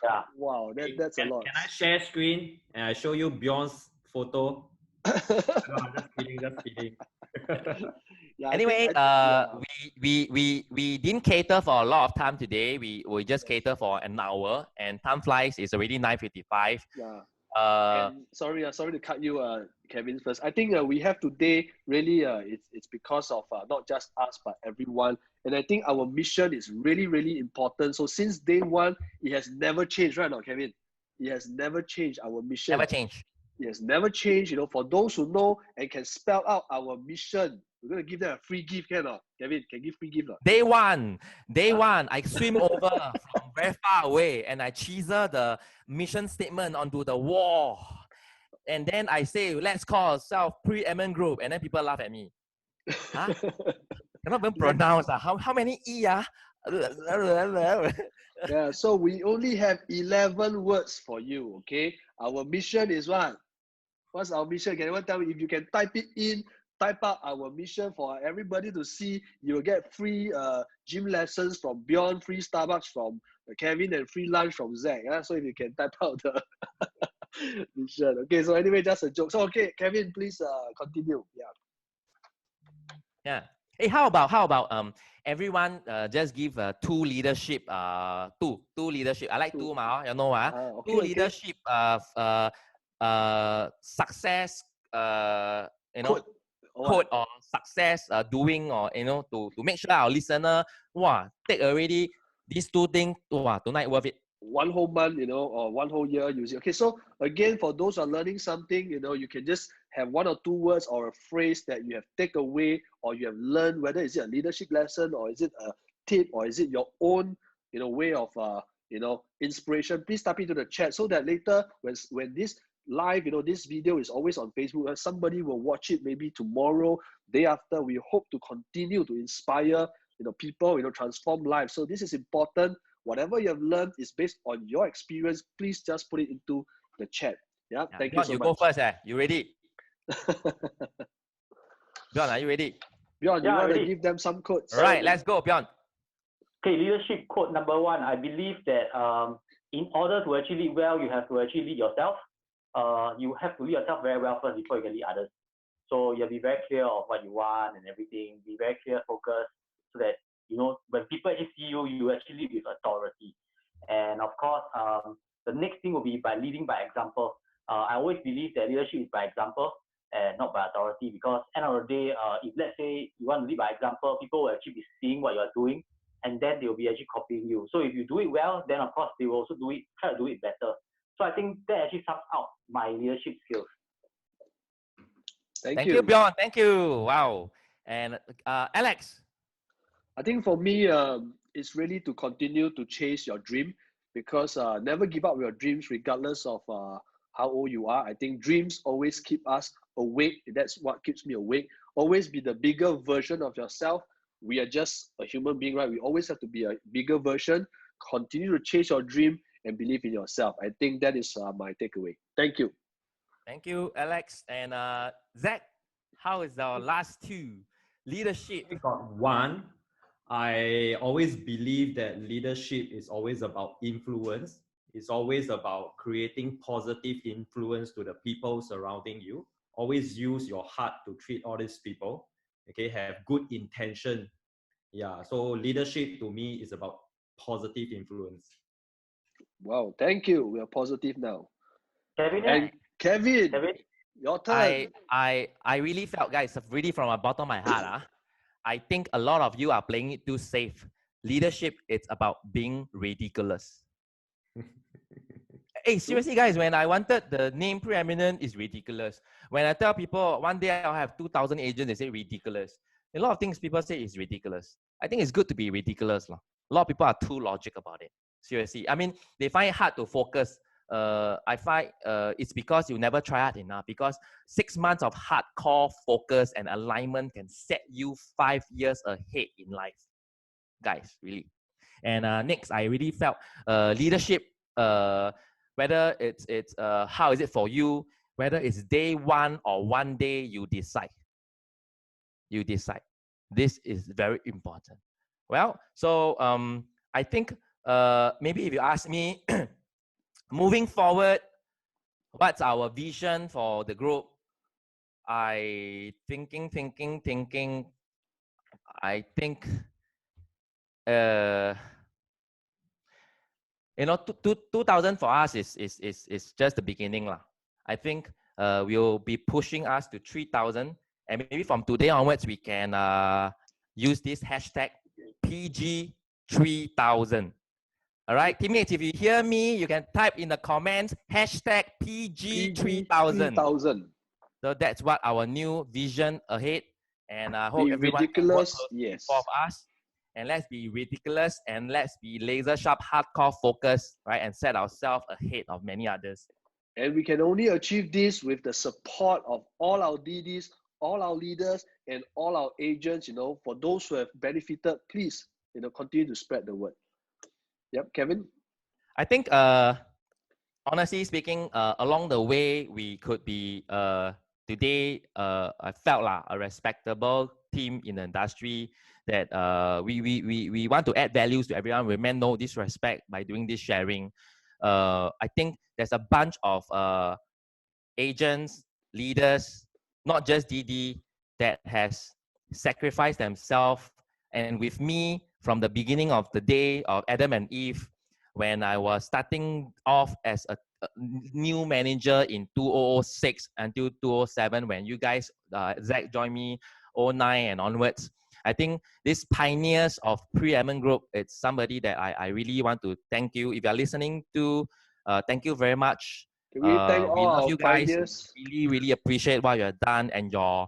Yeah. Wow, Hey, that's a lot. can I share screen and I show you Bjorn's photo? No, I'm just kidding. Yeah, anyway, yeah. we didn't cater for a lot of time today. We just cater for an hour, and time flies. It's already 9:55. Yeah. Uh, And sorry to cut you, Kevin. First, I think we have today really. It's because of not just us but everyone. And I think our mission is really important. So since day one, it has never changed, right? Now, Kevin, it has never changed. Our mission. never change. It has never changed. You know, for those who know and can spell out our mission, we're gonna give them a free gift, can not? Kevin, can give free gift, not? Day one, I swim over from very far away, and I chisel the mission statement onto the wall. And then I say, let's call ourselves Preeminent Group. And then people laugh at me. Huh? Cannot even pronounce. How many E? Yeah, so we only have 11 words for you, okay? Our mission is what? What's our mission? Can anyone tell me? If you can type it in, type out our mission for everybody to see. You will get free gym lessons from Beyond, free Starbucks from Kevin, and free lunch from Zach. Yeah? So if you can type out the mission. Okay, so anyway, just a joke. So okay, Kevin, please continue. Yeah. Yeah. Hey, how about everyone just give two leadership two leadership. I like two ma, you know Okay, two okay. leadership success you know Quote. quote or success doing, or you know, to make sure our listener take already these two things, tonight worth it. One whole month, you know, or one whole year using. Okay, so again, for those who are learning something, you know, you can just have one or two words or a phrase that you have take away or you have learned, whether is it a leadership lesson or is it a tip or is it your own, you know, way of, you know, inspiration. Please type into the chat so that later when this live, you know, this video is always on Facebook and somebody will watch it maybe tomorrow, day after. We hope to continue to inspire, you know, people, you know, transform lives. So this is important. Whatever you have learned is based on your experience. Please just put it into the chat. Yeah, thank you so You much. go first. You ready? Bjorn, are you ready? Bjorn, you Yeah, want to ready. give them some quotes? All right, let's go, Bjorn. Okay, leadership quote number one. I believe that in order to actually lead well, you have to actually lead yourself. You have to lead yourself very well first before you can lead others. So you have to be very clear of what you want and everything. Be very clear, focused, so that you know when people actually see you, you actually lead with authority. And of course, the next thing will be by leading by example. I always believe that leadership is by example and not by authority, because end of the day, if let's say you want to lead by example, people will actually be seeing what you're doing, and then they will be actually copying you. So if you do it well, then of course they will also try to do it better. So I think that actually sums out my leadership skills. Thank Thank you, you. Bjorn. Thank you. Wow. And Alex. I think for me, it's really to continue to chase your dream, because never give up your dreams regardless of how old you are. I think dreams always keep us awake. That's what keeps me awake. Always be the bigger version of yourself. We are just a human being, right? We always have to be a bigger version. Continue to chase your dream and believe in yourself. I think that is my takeaway. Thank you. Thank you, Alex. And Zach, how is our last two? Leadership. I got one. I always believe that leadership is always about influence. It's always about creating positive influence to the people surrounding you. Always use your heart to treat all these people. Okay, have good intention. Yeah, so leadership to me is about positive influence. Wow, thank you. We are positive now. Kevin, And Kevin, Kevin, your turn. I really felt, guys, really from the bottom of my heart, I think a lot of you are playing it too safe. Leadership, it's about being ridiculous. Hey, seriously, guys, when I wanted the name Preeminent is ridiculous. When I tell people one day I'll have 2,000 agents, they say ridiculous. A lot of things people say is ridiculous. I think it's good to be ridiculous. A lot of people are too logic about it. Seriously. I mean, they find it hard to focus. I find it's because you never try hard enough. Because 6 months of hardcore focus and alignment can set you 5 years ahead in life. Guys, really. And next, I really felt leadership, whether it's how is it for you, whether it's day one or one day, you decide. You decide. This is very important. Well, so I think maybe if you ask me, moving forward, what's our vision for the group? I thinking. I think, you know, 2000 for us is just the beginning lah. I think we'll be pushing us to 3,000, and maybe from today onwards we can use this hashtag PG3000. All right, teammates, if you hear me, you can type in the comments hashtag PG3000. So that's what our new vision ahead, and I hope everyone ridiculous, can work yes. for us. And let's be ridiculous, and let's be laser sharp, hardcore focused, right? And set ourselves ahead of many others. And we can only achieve this with the support of all our DDs, all our leaders, and all our agents. You know, for those who have benefited, please, you know, continue to spread the word. Yep, Kevin. I think, honestly speaking, along the way we could be today. I felt a respectable team in the industry. That we want to add values to everyone. We meant no disrespect by doing this sharing. I think there's a bunch of agents, leaders, not just DD, that has sacrificed themselves. And with me from the beginning of the day of Adam and Eve, when I was starting off as a new manager in 2006 until 2007, when you guys, Zach joined me 2009 and onwards. I think these pioneers of Preeminent Group, it's somebody that I really want to thank you. If you're listening to, thank you very much. Can we thank all we love our you guys. pioneers? Really appreciate what you have done and your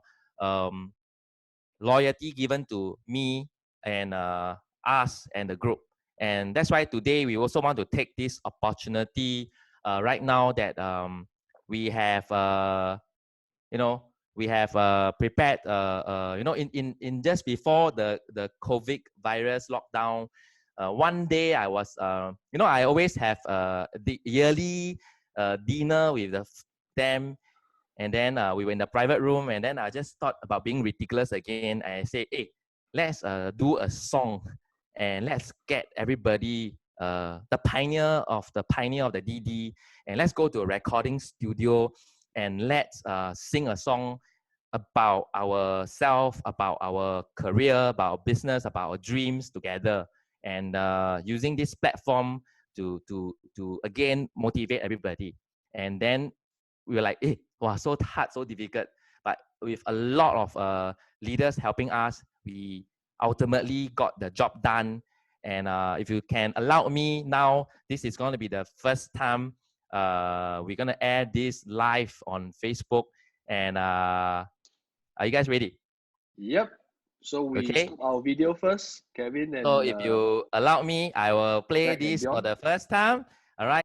loyalty given to me and us and the group. And that's why today we also want to take this opportunity right now that we have, you know, we have prepared, you know, in just before the COVID virus lockdown. One day I was, you know, I always have the yearly dinner with them, and then we were in the private room, and then I just thought about being ridiculous again. I say, hey, let's do a song, and let's get everybody, the pioneer of the DD, and let's go to a recording studio, and let's sing a song about ourselves, about our career, about our business, about our dreams together, and using this platform to again motivate everybody. And then we were like, hey, wow, so hard, so difficult. But with a lot of leaders helping us, we ultimately got the job done. And if you can allow me now, this is going to be the first time we're going to air this live on Facebook. And are you guys ready? Yep. So we stop our video first, Kevin. And, so if you allow me, I will play this for the first time. All right.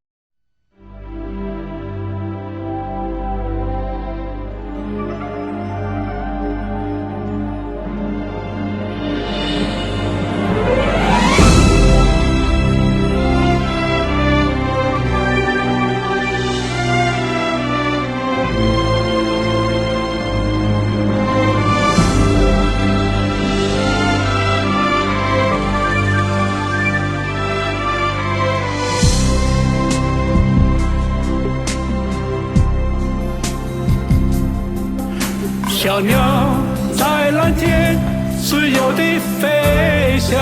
小鸟在蓝天自由地飞翔，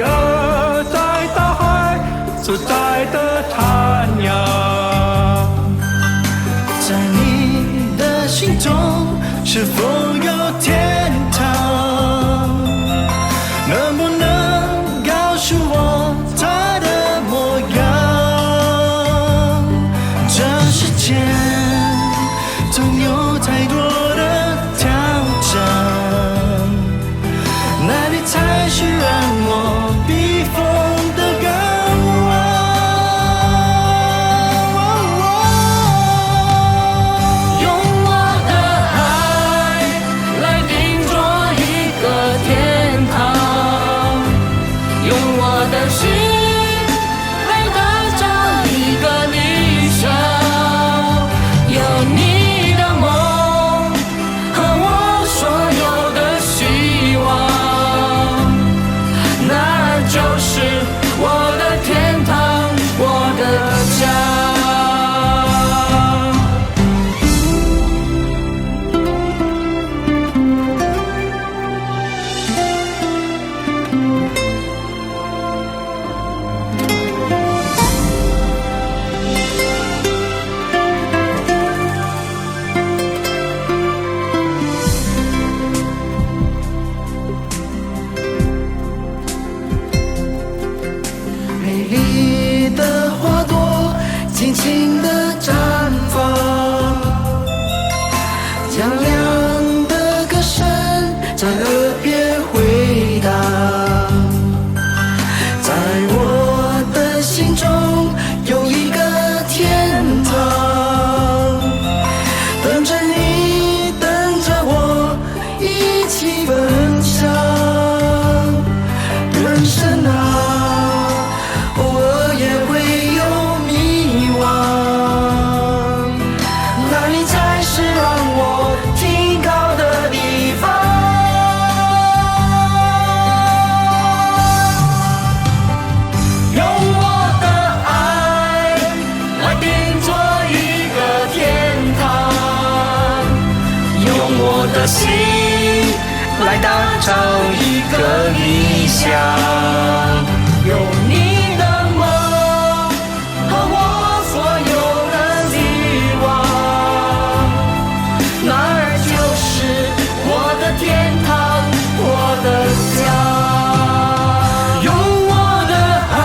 鱼儿在大海自在的徜徉。在你的心中，是否有天堂？能不能告诉我它的模样？这世间总有太多的挑战，哪里才是让我避风的港湾？用我的爱来定做一个天堂，用我的心来打造一个理想。有你的梦和我所有的希望，那就是我的天堂，我的家。美丽的花朵尽情地绽放，响亮的歌声在耳边回荡。在我的心中有一个天堂，等着你，等着我一起分享。人生啊，偶尔也会有迷惘，哪里才是让我停靠的地方？用我的爱来定做一个天堂，用我的心来打造一个理想。有你的梦和我所有的希望，那儿就是我的天堂，我的家。用我的爱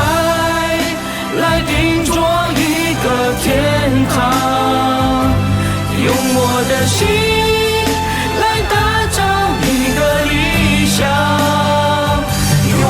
来定做一个天堂，用我的心来打造一个理想。用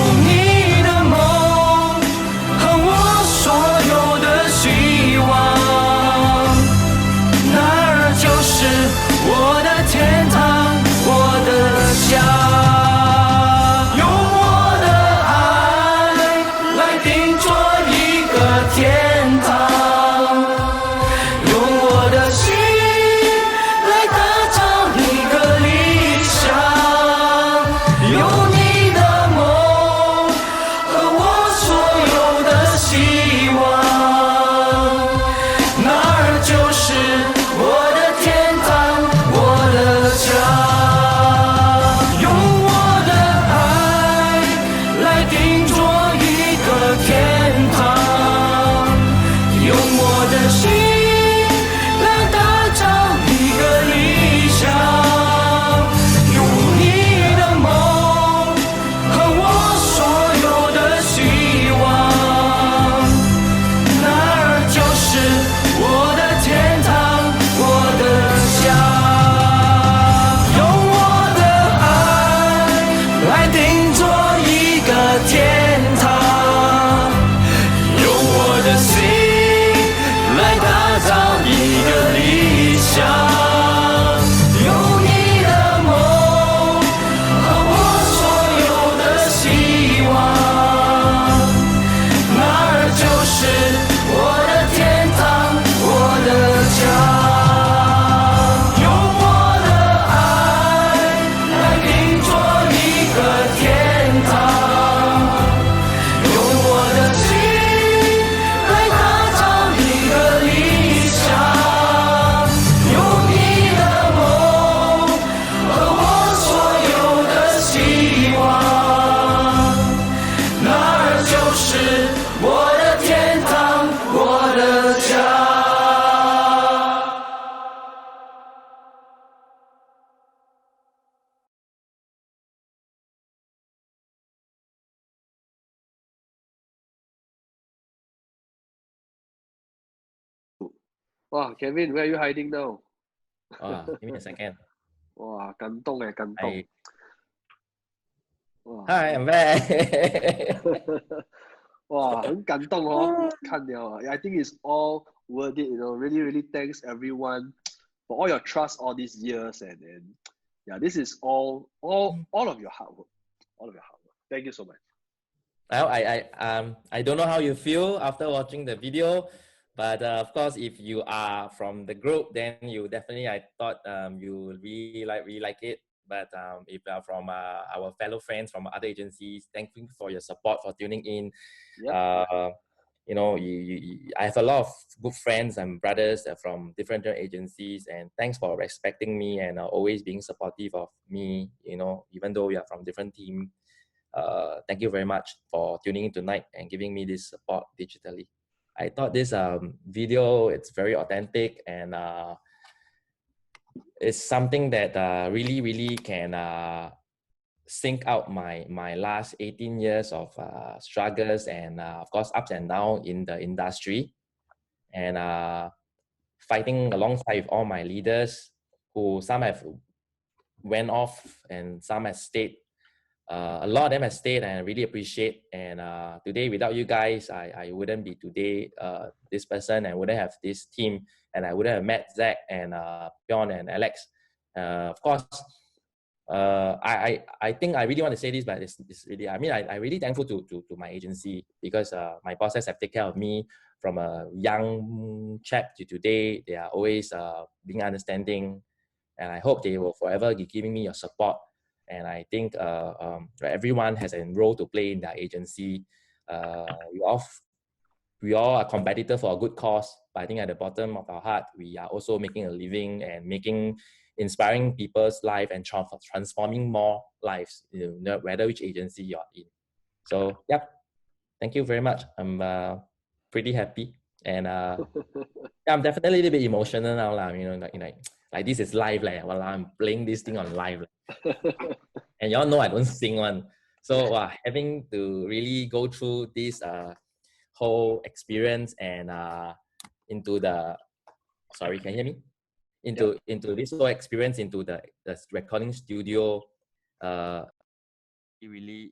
Wow, Kevin, where are you hiding now? Give me a second. Wow, 感动哎，感动。哇 Hi, I'm back. 哇，很感动哦，看了啊 I think it's all worth it, you know. Really, really thanks everyone for all your trust all these years, and yeah, this is all of your hard work, all of your hard work. Thank you so much. Well, I don't know how you feel after watching the video, but of course, if you are from the group, then you definitely, I thought you really like it. But if you are from our fellow friends from other agencies, thank you for your support, for tuning in. Yep. You know, I have a lot of good friends and brothers from different agencies, and thanks for respecting me and always being supportive of me. You know, even though we are from different team. Thank you very much for tuning in tonight and giving me this support digitally. I thought this video, it's very authentic, and it's something that really can sync out my last 18 years of struggles and of course ups and downs in the industry, and fighting alongside with all my leaders, who some have went off and some have stayed. A lot of them have stayed, and I really appreciate. And today, without you guys, I wouldn't be today this person, and wouldn't have this team, and I wouldn't have met Zach and Bjorn and Alex. Of course, I think I really want to say this, but it's really, I mean, I'm really thankful to my agency, because my bosses have taken care of me from a young chap to today. They are always being understanding, and I hope they will forever be giving me your support. And I think everyone has a role to play in their agency. We all are competitor for a good cause, but I think at the bottom of our heart, we are also making a living and inspiring people's life and transforming more lives, you know, whether which agency you're in. So, yep. Thank you very much. I'm pretty happy, and I'm definitely a little bit emotional now, you know, like this is live, like, well, I'm playing this thing on live. And y'all know I don't sing one. So having to really go through this whole experience and into the, sorry, can you hear me? Into this whole experience into the recording studio, really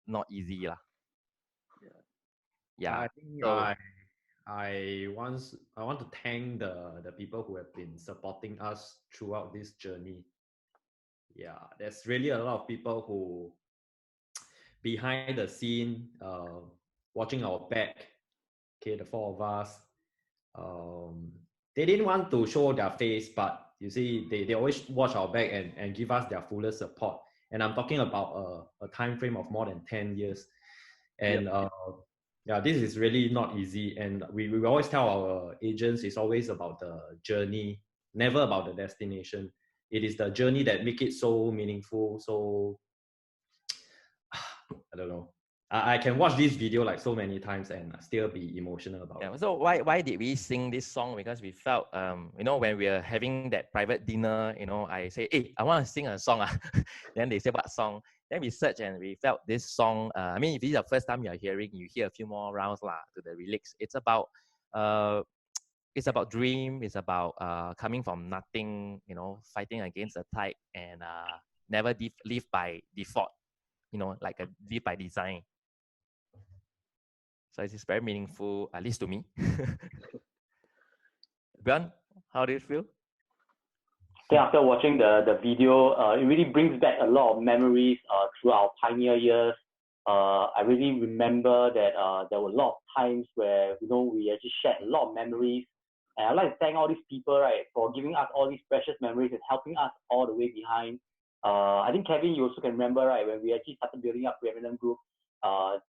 not easy lah. Yeah. I think so, I want to thank the people who have been supporting us throughout this journey. Yeah, there's really a lot of people who behind the scene, watching our back. Okay, the four of us. They didn't want to show their face, but you see, they always watch our back and give us their fullest support. And I'm talking about a time frame of more than 10 years. And yeah, this is really not easy. And we always tell our agents it's always about the journey, never about the destination. It is the journey that make it so meaningful. So I don't know. I can watch this video like so many times and still be emotional about it. So why did we sing this song? Because we felt, you know, when we were having that private dinner, you know, I say, hey, I want to sing a song. Then they say, what song? Then we searched and we felt this song. I mean, if this is the first time you're hearing, you hear a few more rounds to the lyrics. It's about dream. It's about coming from nothing, you know, fighting against the tide, and never live by default, you know, like a live by design. So it's very meaningful, at least to me. Bjorn, how do you feel? After watching the video, it really brings back a lot of memories through our pioneer years. I really remember that there were a lot of times where, you know, we actually shared a lot of memories. And I'd like to thank all these people, right, for giving us all these precious memories and helping us all the way behind. I think, Kevin, you also can remember, right, when we actually started building up Preeminent Group,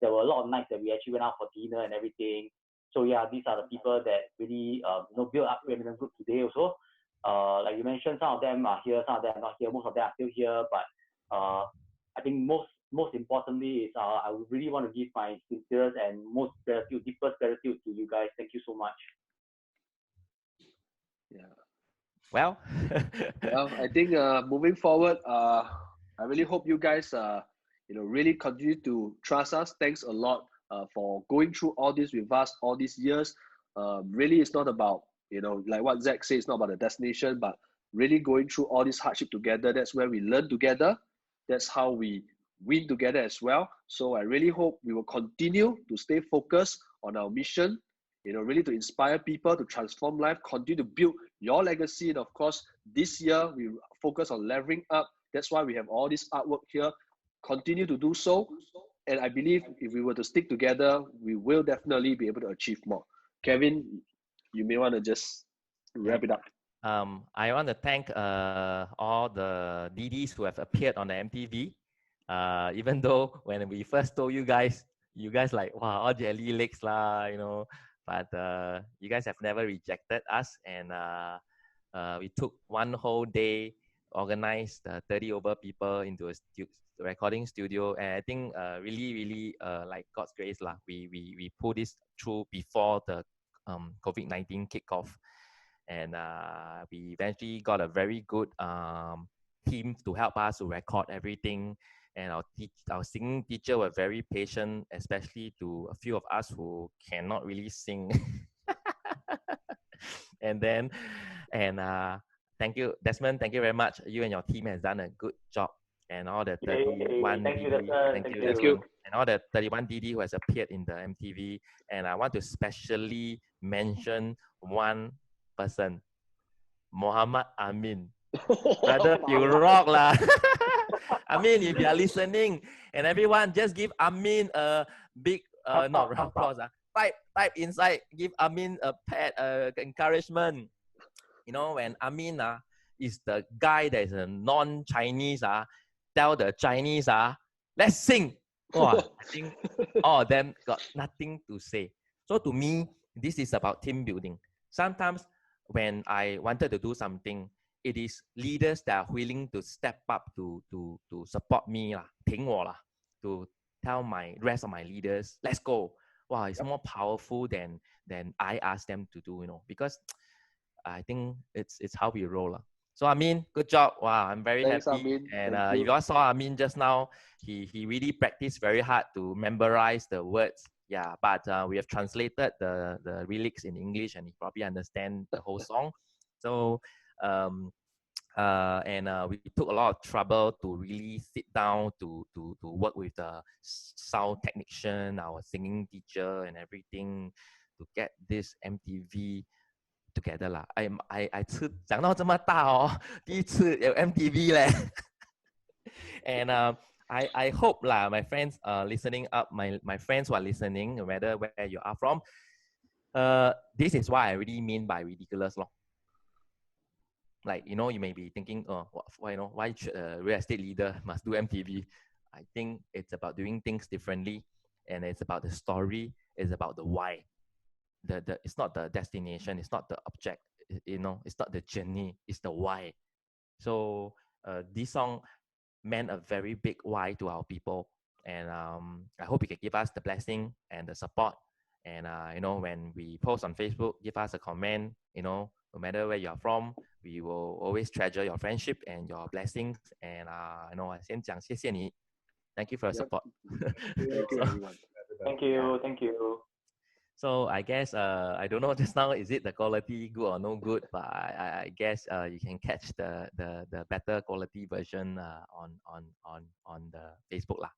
there were a lot of nights that we actually went out for dinner and everything. So yeah, these are the people that really you know, build up Preeminent Group today also. Like you mentioned, some of them are here, some of them are not here, most of them are still here. But I think most importantly is I would really want to give my sincerest and most gratitude, deepest gratitude to you guys. Thank you so much. Yeah. Well, well, I think moving forward, I really hope you guys you know, really continue to trust us. Thanks a lot for going through all this with us all these years. Really, it's not about, You know, like what Zach says, it's not about the destination, but really going through all this hardship together. That's where we learn together. That's how we win together as well. So I really hope we will continue to stay focused on our mission, you know, really to inspire people to transform life, continue to build your legacy. And of course, this year we focus on leveling up. That's why we have all this artwork here. Continue to do so. And I believe if we were to stick together, we will definitely be able to achieve more. Kevin, you may want to just wrap it up. I want to thank all the DDs who have appeared on the MTV. Even though when we first told you guys like, wow, all jelly legs lah, you know, but you guys have never rejected us, and we took one whole day, organized 30 over people into a recording studio, and I think really like God's grace lah, we pulled this through before the COVID-19 kickoff, and we eventually got a very good team to help us to record everything. And our singing teacher were very patient, especially to a few of us who cannot really sing. And thank you, Desmond. Thank you very much. You and your team has done a good job. And all the 31 Thank you, DD, Desmond. Thank you. and all the 31 DD who has appeared in the MTV. And I want to specially mention one person, Muhammad Amin. Brother, you rock lah. Amin, if you are listening, and everyone, just give Amin a big, not round applause. Type inside, give Amin a pat, encouragement. You know, when Amin is the guy that is a non-Chinese, tell the Chinese, let's sing. Oh, I think all of them got nothing to say. So to me, this is about team building. Sometimes when I wanted to do something, it is leaders that are willing to step up to support me, 挺我啦, to tell my rest of my leaders, let's go. Wow, it's more powerful than I ask them to do, you know, because I think it's how we roll. So Amin, good job. Wow, I'm very Thanks, happy. Amin. And Thank you. you all saw Amin just now, he really practiced very hard to memorize the words. Yeah, but we have translated the lyrics in English, and he probably understand the whole song. So we took a lot of trouble to really sit down to work with the sound technician, our singing teacher, and everything to get this MTV together lah. I 讲到这么大哦，第一次有 MTV 嘞。And I hope lah, my friends listening up, my friends who are listening, no matter where you are from, this is what I really mean by ridiculous lor. Like, you know, you may be thinking, oh, why should a real estate leader must do MTV? I think it's about doing things differently, and it's about the story, it's about the why. It's not the destination, it's not the object, you know, it's not the journey, it's the why. So this song meant a very big why to our people, and I hope you can give us the blessing and the support. And you know, when we post on Facebook, give us a comment. You know, no matter where you are from, we will always treasure your friendship and your blessings. And you know, 先讲谢谢你. Thank you for your support. Thank you, everyone. Thank you. So I guess I don't know just now, is it the quality good or no good, but I guess you can catch the better quality version on the Facebook lah.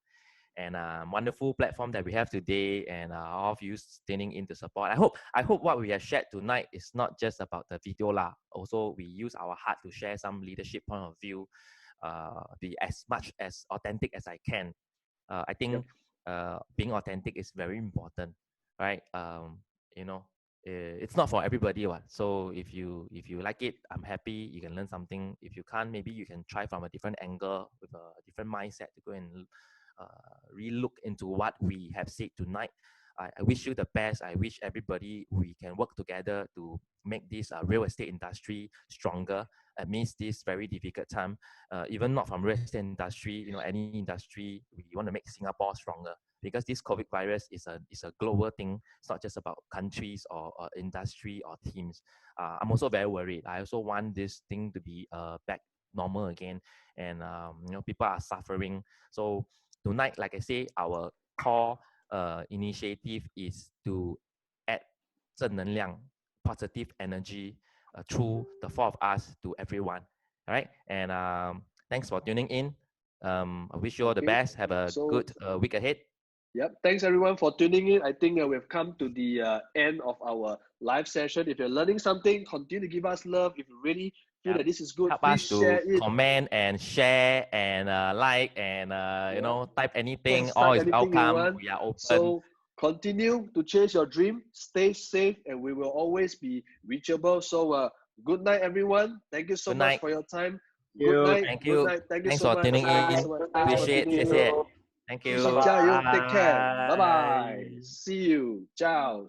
And wonderful platform that we have today, and all of you standing in to support. I hope what we have shared tonight is not just about the video lah. Also, we use our heart to share some leadership point of view, be as much as authentic as I can. I think being authentic is very important, right? You know, it's not for everybody. So if you like it, I'm happy. You can learn something. If you can't, maybe you can try from a different angle with a different mindset to go and re-look into what we have said tonight. I wish you the best. I wish everybody we can work together to make this real estate industry stronger amidst this very difficult time. Even not from real estate industry, you know, any industry, we want to make Singapore stronger, because this COVID virus is a global thing. It's not just about countries or industry or teams. I'm also very worried. I also want this thing to be back normal again, and you know, people are suffering. So tonight, like I say, our core initiative is to add 正能量 positive energy through the four of us to everyone. All right, and thanks for tuning in. I wish you all the best. Have a good week ahead. Yep. Thanks everyone for tuning in. I think we've come to the end of our live session. If you're learning something, continue to give us love. If you really feel that this is good, help please us share to it. comment and share and like and you know, type anything. Just All type is anything you welcome. want. We are open. So continue to chase your dream. Stay safe, and we will always be reachable. So good night, everyone. Thank you so Good much night. for your time. You. Good night. Thank Good you. night. Thank you Thanks so for much. tuning Thank you in. so much. Thanks for Appreciate. tuning in. 谢谢. Thank you. Take care. Bye. See you. Ciao.